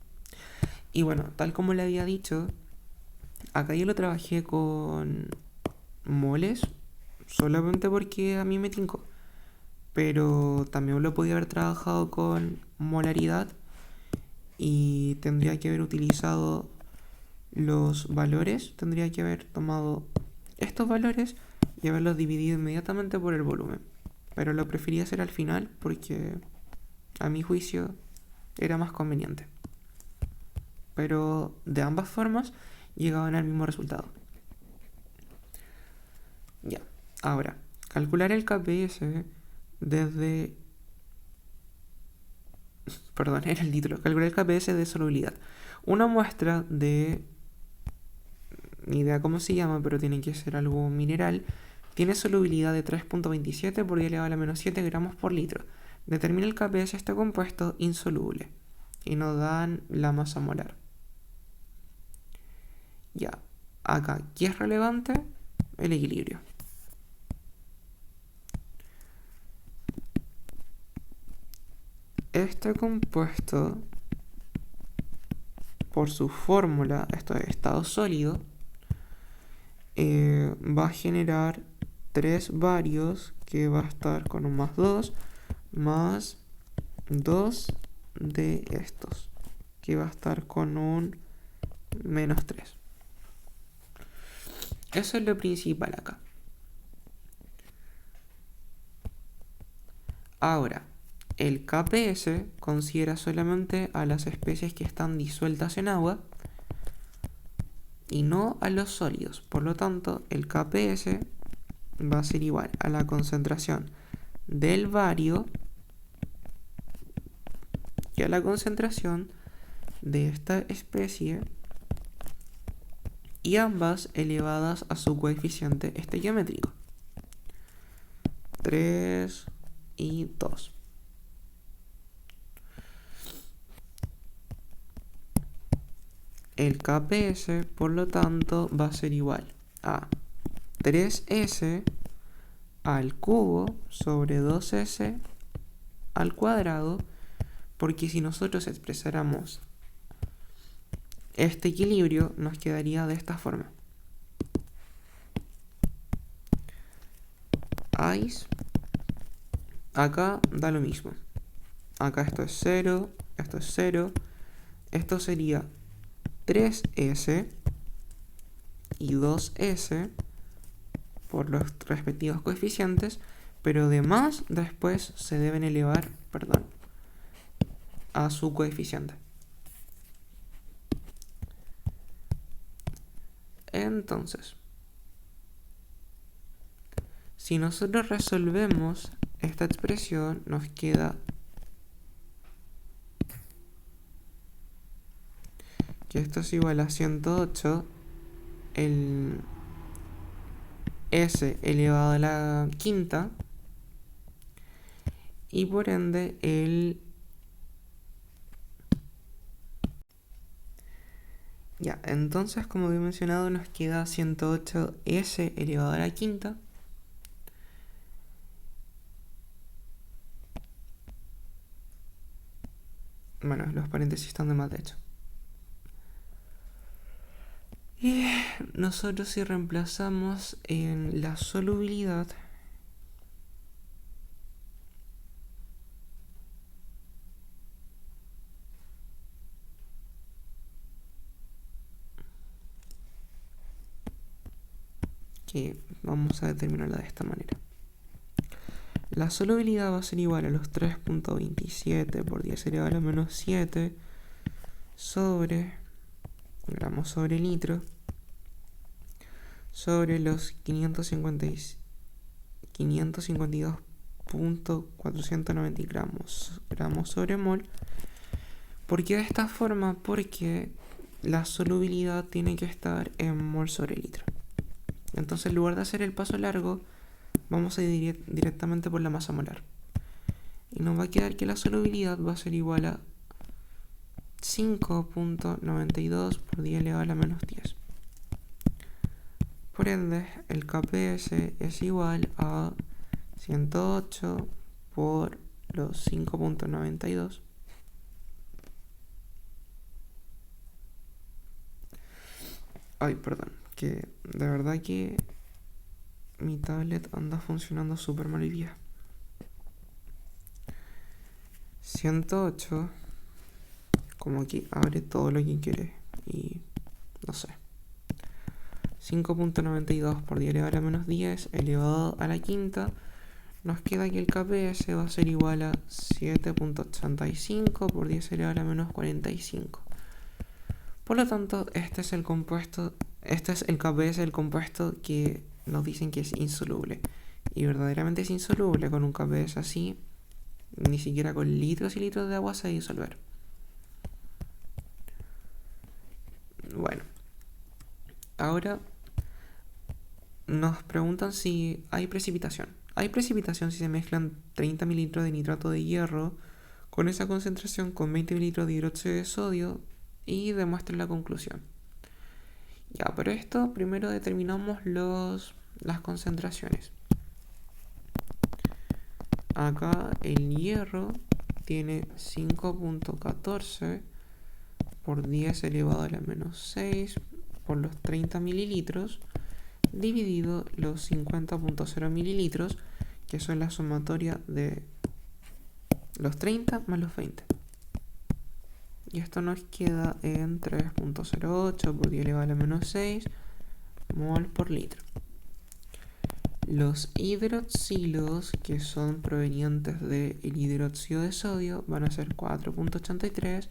Y bueno, tal como le había dicho, acá yo lo trabajé con moles solamente porque a mí me tincó. Pero también lo podía haber trabajado con molaridad y tendría que haber utilizado los valores. Tendría que haber tomado estos valores y haberlos dividido inmediatamente por el volumen. Pero lo prefería hacer al final porque a mi juicio era más conveniente. Pero de ambas formas llegaban al mismo resultado. Ya, ahora, calcular el KPS desde... Perdón, era el título. Calcular el KPS de solubilidad. Una muestra de... Ni idea cómo se llama, pero tiene que ser algo mineral. Tiene solubilidad de 3.27 por 10 elevado a la menos 7 gramos por litro. Determina el KPS de este compuesto insoluble. Y nos dan la masa molar. Ya, acá, ¿qué es relevante? El equilibrio. Este compuesto, por su fórmula, esto es estado sólido, va a generar 3 varios que va a estar con un más 2 de estos, que va a estar con un menos 3. Eso es lo principal acá. Ahora, el KPS considera solamente a las especies que están disueltas en agua y no a los sólidos. Por lo tanto, el KPS va a ser igual a la concentración del bario y a la concentración de esta especie, y ambas elevadas a su coeficiente estequiométrico. 3 y 2. El KPS, por lo tanto, va a ser igual a 3S al cubo sobre 2S al cuadrado, porque si nosotros expresáramos este equilibrio, nos quedaría de esta forma. Ice, acá da lo mismo. Acá esto es 0, esto es 0. Esto sería 3S y 2S por los respectivos coeficientes pero además después se deben elevar, a su coeficiente. Entonces, si nosotros resolvemos esta expresión, nos queda que esto es igual a 108 el s elevado a la quinta, y por ende ya, entonces como había mencionado nos queda 108s elevado a la quinta bueno, los paréntesis están de más de hecho. Y nosotros si reemplazamos en la solubilidad, que vamos a determinarla de esta manera. La solubilidad va a ser igual a los 3.27 por 10 elevado a la menos 7 sobre gramos sobre litro sobre los 552.490 gramos sobre mol. ¿Por qué de esta forma? Porque la solubilidad tiene que estar en mol sobre litro. Entonces, en lugar de hacer el paso largo, vamos a ir directamente por la masa molar. Y nos va a quedar que la solubilidad va a ser igual a 5.92 por 10 elevado a la menos 10. Por ende, el KPS es igual a 108 por los 5.92. Ay, perdón, que de verdad que mi tablet anda funcionando súper mal hoy día. 108, como que abre todo lo que quiere y no sé. 5.92 por 10 elevado a la menos 10 elevado a la quinta, nos queda que el KPS va a ser igual a 7.85 por 10 elevado a la menos 45. Por lo tanto, este es el KPS del compuesto que nos dicen que es insoluble. Y verdaderamente es insoluble. Con un KPS así, ni siquiera con litros y litros de agua se va a disolver. Bueno, ahora nos preguntan si hay precipitación. Hay precipitación si se mezclan 30 mililitros de nitrato de hierro con esa concentración con 20 mililitros de hidróxido de sodio y demuestran la conclusión. Ya, pero esto primero determinamos las concentraciones. Acá el hierro tiene 5.14 por 10 elevado a la menos 6 por los 30 mililitros dividido los 50.0 mililitros, que son la sumatoria de los 30 más los 20. Y esto nos queda en 3.08 por 10 elevado a la menos 6 mol por litro. Los hidroxilos, que son provenientes del hidróxido de sodio, van a ser 4.83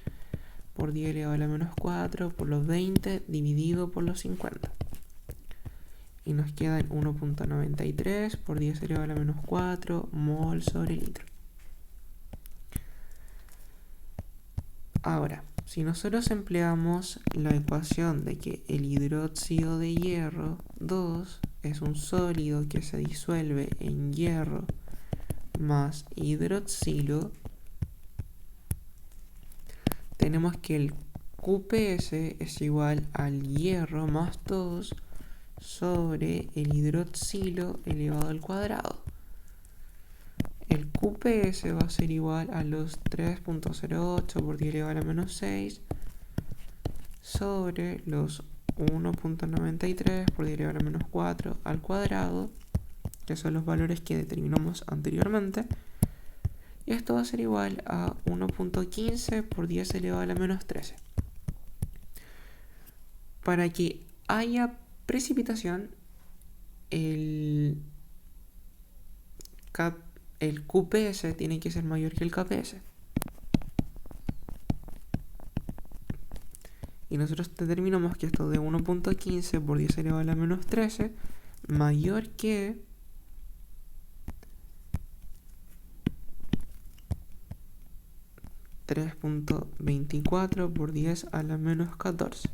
por 10 elevado a la menos 4 por los 20 dividido por los 50. Y nos quedan 1.93 por 10 elevado a la menos 4 mol sobre litro. Ahora, si nosotros empleamos la ecuación de que el hidróxido de hierro 2 es un sólido que se disuelve en hierro más hidroxilo, tenemos que el QPS es igual al hierro más 2 sobre el hidroxilo elevado al cuadrado. El QPS va a ser igual a los 3.08 por 10 elevado a la menos 6 sobre los 1.93 por 10 elevado a la menos 4 al cuadrado, que son los valores que determinamos anteriormente. Y esto va a ser igual a 1.15 por 10 elevado a la menos 13. Para que haya precipitación, el el QPS tiene que ser mayor que el KPS. Y nosotros determinamos que esto de 1.15 por 10 elevado a la menos 13 mayor que 3.24 por 10 a la menos 14.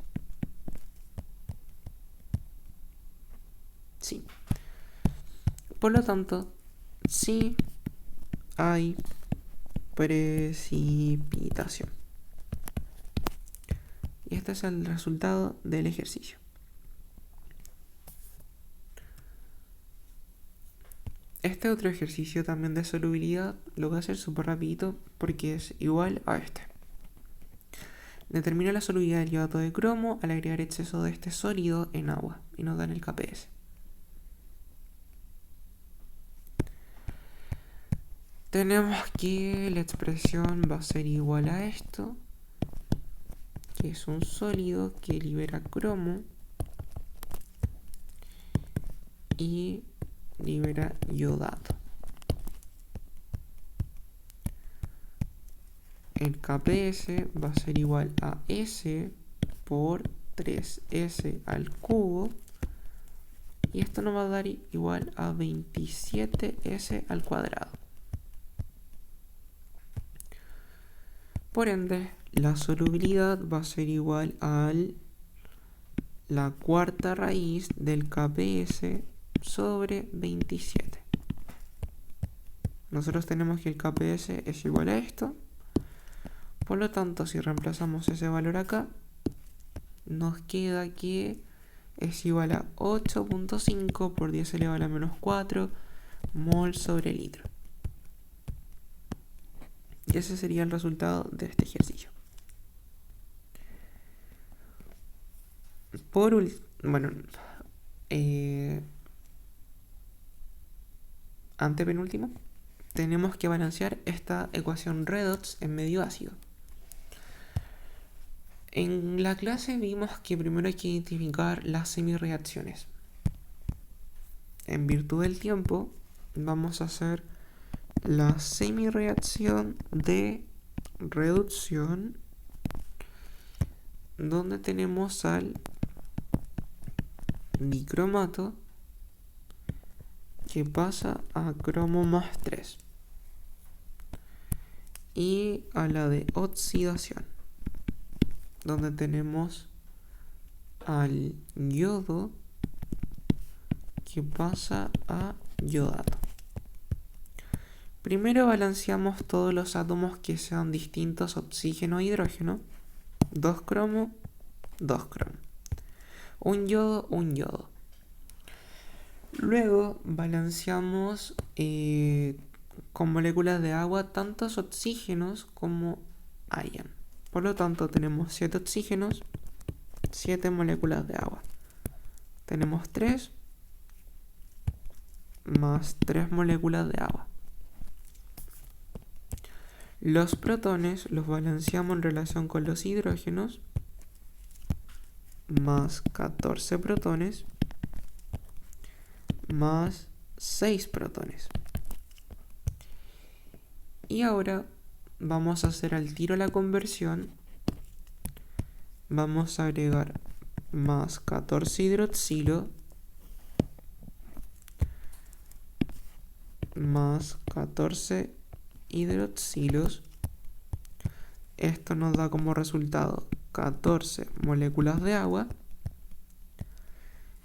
Sí. Por lo tanto, sí hay precipitación. Y este es el resultado del ejercicio. Este otro ejercicio también de solubilidad lo voy a hacer súper rapidito porque es igual a este. Determina la solubilidad del iodato de cromo al agregar exceso de este sólido en agua y nos dan el KPS. Tenemos que la expresión va a ser igual a esto, que es un sólido que libera cromo y libera iodato. El KPS va a ser igual a S por 3S al cubo. Y esto nos va a dar igual a 27S al cuadrado. Por ende, la solubilidad va a ser igual a la cuarta raíz del KPS sobre 27. Nosotros tenemos que el KPS es igual a esto. Por lo tanto, si reemplazamos ese valor acá, nos queda que es igual a 8.5 por 10 elevado a la menos 4 mol sobre litro. Y ese sería el resultado de este ejercicio. Antepenúltimo, tenemos que balancear esta ecuación redox en medio ácido. En la clase vimos que primero hay que identificar las semirreacciones. En virtud del tiempo, vamos a hacer la semirreacción de reducción, donde tenemos al dicromato que pasa a cromo más 3 y a la de oxidación, donde tenemos al yodo que pasa a iodato. Primero balanceamos todos los átomos que sean distintos, oxígeno e hidrógeno. 2 cromo, 2 cromo. Un yodo, un yodo. Luego balanceamos con moléculas de agua tantos oxígenos como hayan. Por lo tanto, tenemos 7 oxígenos, 7 moléculas de agua. Tenemos 3 más 3 moléculas de agua. Los protones los balanceamos en relación con los hidrógenos, más 14 protones, más 6 protones. Y ahora vamos a hacer al tiro la conversión. Vamos a agregar más 14 hidroxilo más 14 hidroxilos. Esto nos da como resultado 14 moléculas de agua.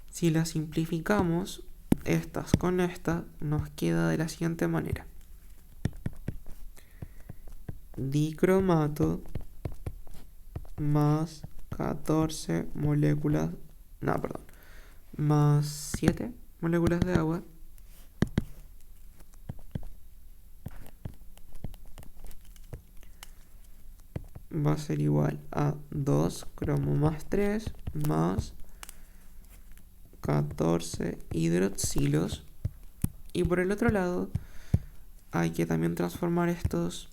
Si las simplificamos, estas con esta, nos queda de la siguiente manera: dicromato más 14 moléculas, más 7 moléculas de agua va a ser igual a 2 cromo más 3 más 14 hidroxilos. Y por el otro lado hay que también transformar estos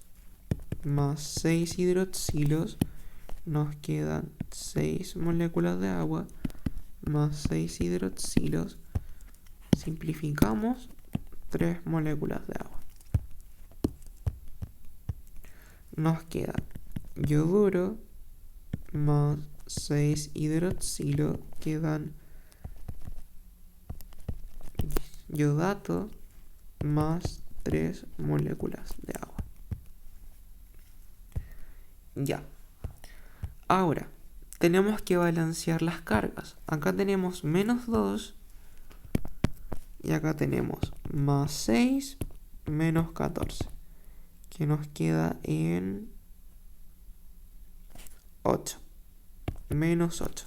más 6 hidroxilos. Nos quedan 6 moléculas de agua más 6 hidroxilos. Simplificamos, 3 moléculas de agua. Nos queda yoduro más 6 hidroxilo, que dan yodato más 3 moléculas de agua. Ya. Ahora, tenemos que balancear las cargas. Acá tenemos menos 2 y acá tenemos más 6 menos 14, que nos queda en 8. Menos 8.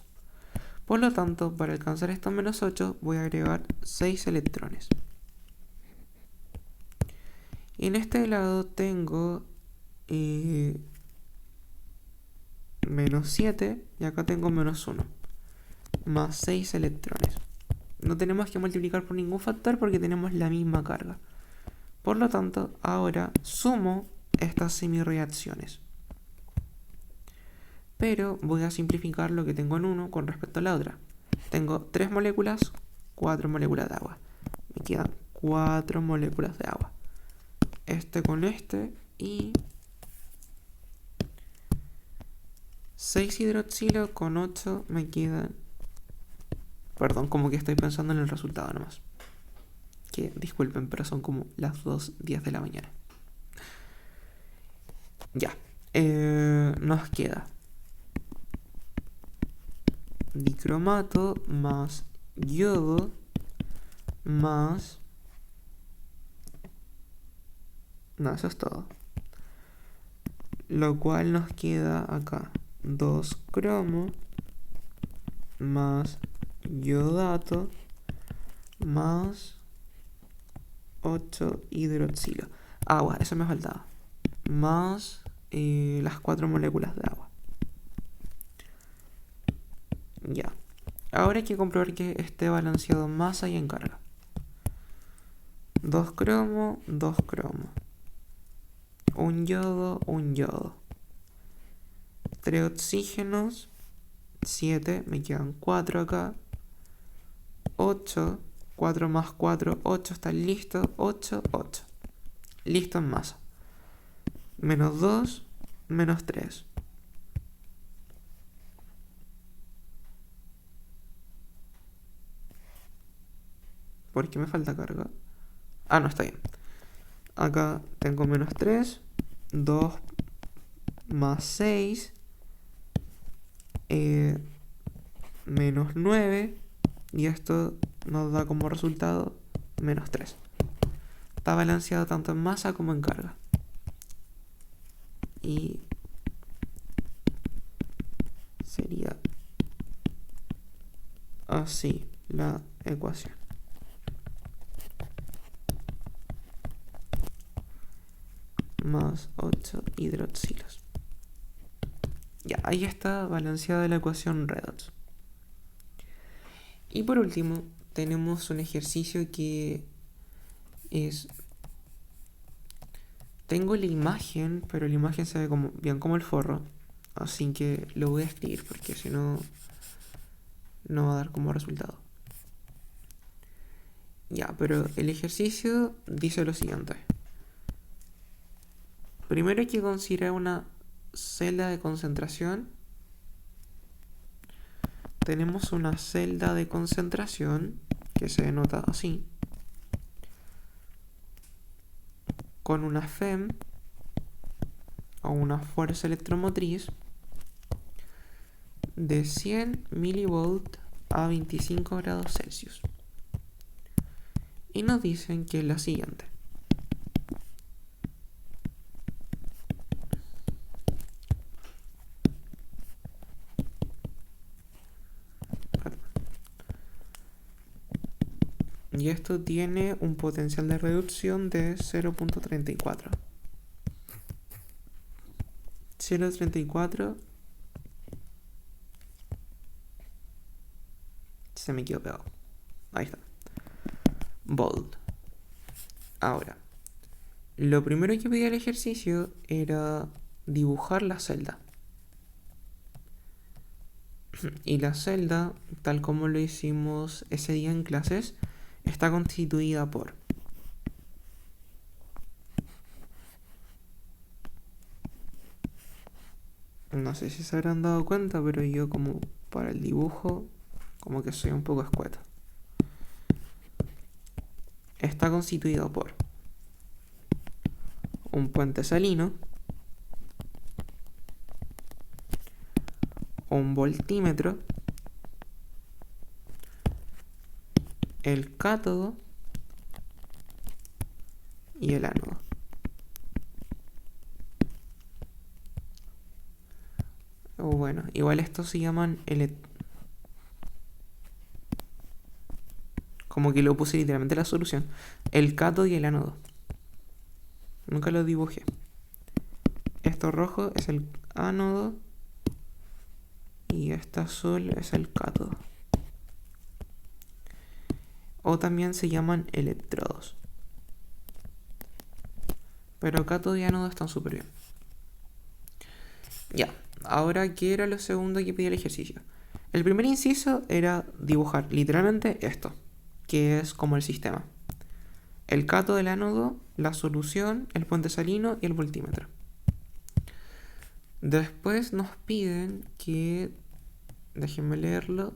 Por lo tanto, para alcanzar estos menos 8 voy a agregar 6 electrones. Y en este lado tengo menos 7 y acá tengo menos 1. Más 6 electrones. No tenemos que multiplicar por ningún factor porque tenemos la misma carga. Por lo tanto, ahora sumo estas semireacciones. Pero voy a simplificar lo que tengo en uno con respecto a la otra. Tengo 3 moléculas, 4 moléculas de agua. Me quedan 4 moléculas de agua. Este con este y 6 hidroxilo con 8 me quedan... Perdón, como que estoy pensando en el resultado nomás. Que disculpen, pero son como las 2:10 de la mañana. Ya. Nos queda dicromato más yodo más... No, eso es todo. Lo cual nos queda acá 2 cromo más yodato más 8 hidroxilo. Agua, eso me faltaba. Más las 4 moléculas de agua. Ya. Ahora hay que comprobar que esté balanceado masa y en carga. 2 cromo, 2 cromo. Un yodo, un yodo. 3 oxígenos, 7, me quedan 4 acá. 8, 4 más 4, 8, está listo. 8, 8. Listo en masa. Menos 2, menos 3. ¿Por qué me falta carga? Ah, no, está bien. Acá tengo menos 3, 2 más 6, menos 9, y esto nos da como resultado menos 3. Está balanceado tanto en masa como en carga. Y sería así la ecuación. Más 8 hidroxilos. Ya, ahí está balanceada la ecuación redox. Y por último, tenemos un ejercicio que es... Tengo la imagen, pero la imagen se ve como, bien como el forro. Así que lo voy a escribir porque si no, no va a dar como resultado. Ya, pero el ejercicio dice lo siguiente. Primero hay que considerar una celda de concentración. Tenemos una celda de concentración que se denota así, con una FEM o una fuerza electromotriz de 100 milivolt a 25 grados Celsius. Y nos dicen que es la siguiente. Y esto tiene un potencial de reducción de 0.34. 0.34. Se me quedó pegado. Ahí está. Volt. Ahora, lo primero que pedía el ejercicio era dibujar la celda. Y la celda, tal como lo hicimos ese día en clases, está constituida por no sé si se habrán dado cuenta, pero yo como para el dibujo, como que soy un poco escueto. Está constituido por un puente salino, un voltímetro, el cátodo y el ánodo. Bueno, igual estos se llaman como que lo puse literalmente la solución. El cátodo y el ánodo. Nunca lo dibujé. Esto rojo es el ánodo y este azul es el cátodo. O también se llaman electrodos. Pero cátodo y ánodo están súper bien. Ya, ahora ¿qué era lo segundo que pedía el ejercicio? El primer inciso era dibujar literalmente esto, que es como el sistema. El cátodo del ánodo, la solución, el puente salino y el voltímetro. Después nos piden que... Déjenme leerlo.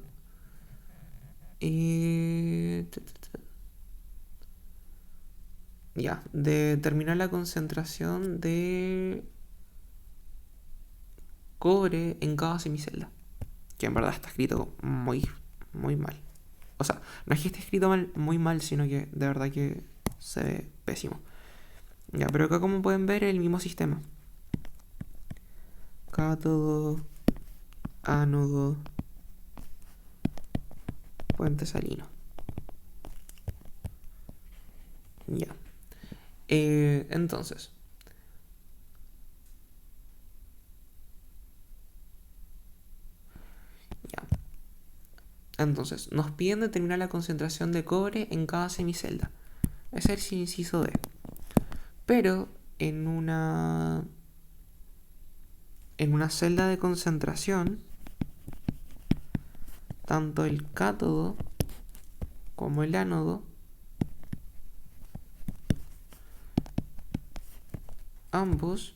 Ya, determinar la concentración de cobre en cada semicelda. Que en verdad está escrito muy mal. O sea, no es que esté escrito muy mal, sino que de verdad que se ve pésimo. Ya, pero acá como pueden ver el mismo sistema. Cátodo, ánodo, puente salino. Ya. Entonces. Ya. Entonces, nos piden determinar la concentración de cobre en cada semicelda. Ese es el inciso D. Pero en una celda de concentración, tanto el cátodo como el ánodo ambos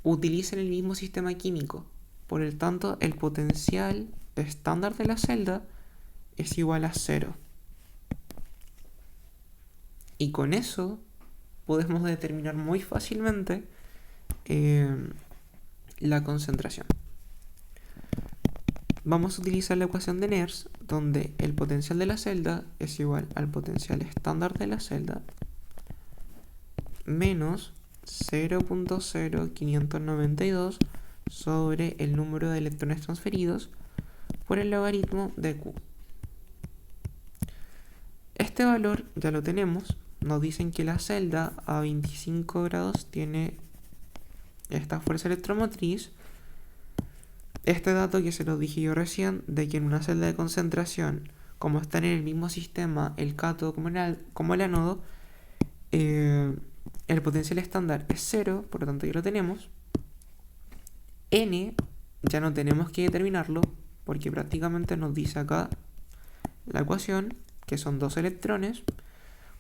utilizan el mismo sistema químico. Por el tanto, el potencial estándar de la celda es igual a 0. Y con eso podemos determinar muy fácilmente la concentración. Vamos a utilizar la ecuación de Nernst, donde el potencial de la celda es igual al potencial estándar de la celda menos 0.0592 sobre el número de electrones transferidos por el logaritmo de Q. Este valor ya lo tenemos. Nos dicen que la celda a 25 grados tiene esta fuerza electromotriz. Este dato que se lo dije yo recién, de que en una celda de concentración, como están en el mismo sistema el cátodo como el ánodo, el potencial estándar es 0, por lo tanto ya lo tenemos. N ya no tenemos que determinarlo, porque prácticamente nos dice acá la ecuación, que son 2 electrones.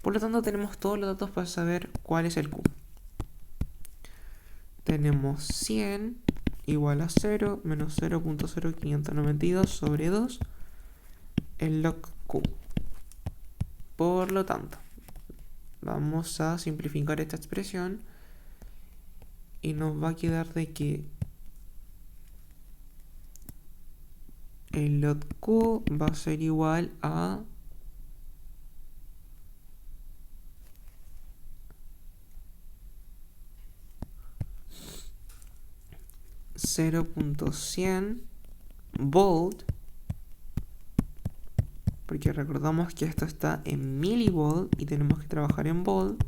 Por lo tanto tenemos todos los datos para saber cuál es el Q. Tenemos 100 igual a 0 menos 0.0592 sobre 2 el log Q. Por lo tanto, vamos a simplificar esta expresión y nos va a quedar de que el log Q va a ser igual a 0.100 volt, porque recordamos que esto está en milivolt y tenemos que trabajar en volt,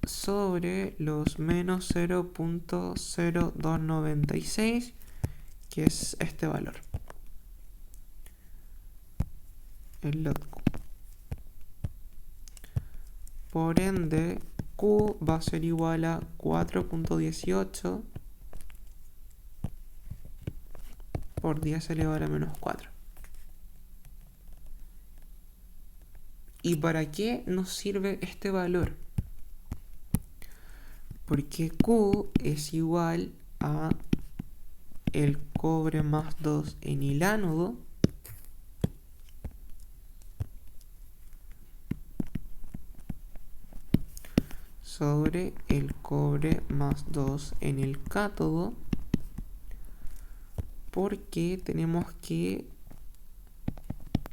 sobre los menos 0.0296, que es este valor, el log Q. Por ende, Q va a ser igual a 4.18 por 10 elevado a la menos 4. ¿Y para qué nos sirve este valor? porque Q es igual a el cobre más 2 en el ánodo sobre el cobre más 2 en el cátodo, porque tenemos que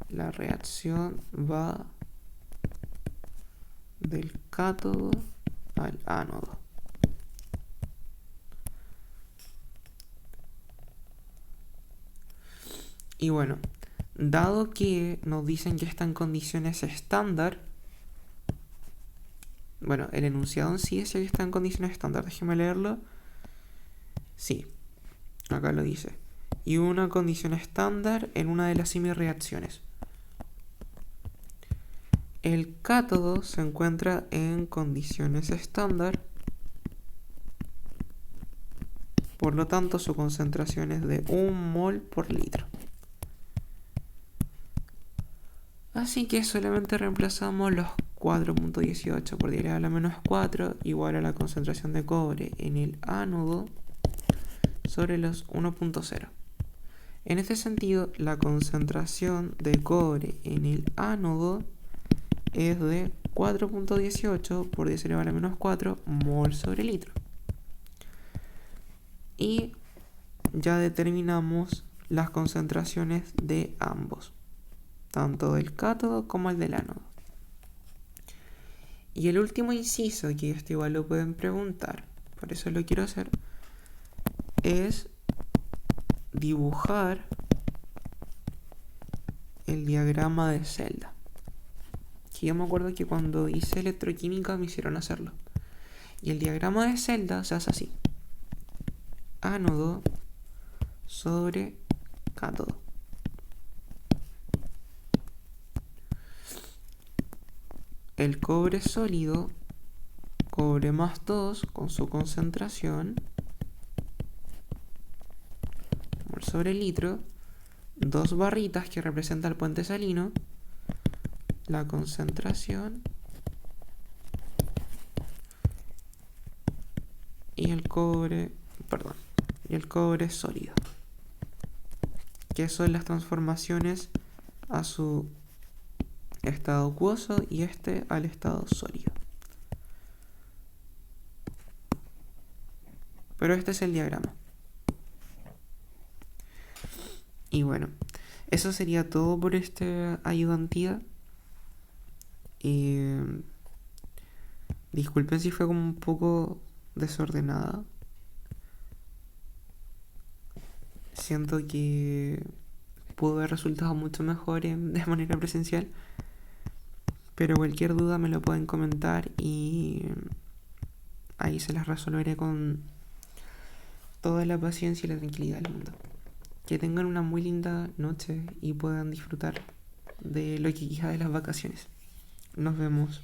la reacción va del cátodo al ánodo. Y bueno, dado que nos dicen que está en condiciones estándar, bueno, el enunciado en sí dice que está en condiciones estándar. Déjeme leerlo. Sí, acá lo dice. Y una condición estándar en una de las semireacciones. El cátodo se encuentra en condiciones estándar, por lo tanto su concentración es de 1 mol por litro. Así que solamente reemplazamos los 4.18 por 10 a la menos 4 igual a la concentración de cobre en el ánodo sobre los 1.0. En este sentido, la concentración de cobre en el ánodo es de 4.18 por 10 elevado a la menos 4 mol sobre litro. Y ya determinamos las concentraciones de ambos, tanto del cátodo como el del ánodo. Y el último inciso, que esto igual lo pueden preguntar, por eso lo quiero hacer, es dibujar el diagrama de celda. Que yo me acuerdo que cuando hice electroquímica me hicieron hacerlo. Y el diagrama de celda se hace así: ánodo sobre cátodo. El cobre sólido, cobre más 2 con su concentración mol sobre litro, 2 barritas que representa el puente salino, la concentración y el cobre sólido, que son las transformaciones a su estado acuoso y al estado sólido. Pero este es el diagrama. Y bueno, eso sería todo por este ayudantía. Disculpen si fue como un poco desordenada. Siento que pudo haber resultado mucho mejor de manera presencial, pero cualquier duda me lo pueden comentar y ahí se las resolveré con toda la paciencia y la tranquilidad del mundo. Que tengan una muy linda noche y puedan disfrutar de lo que queda de las vacaciones. Nos vemos.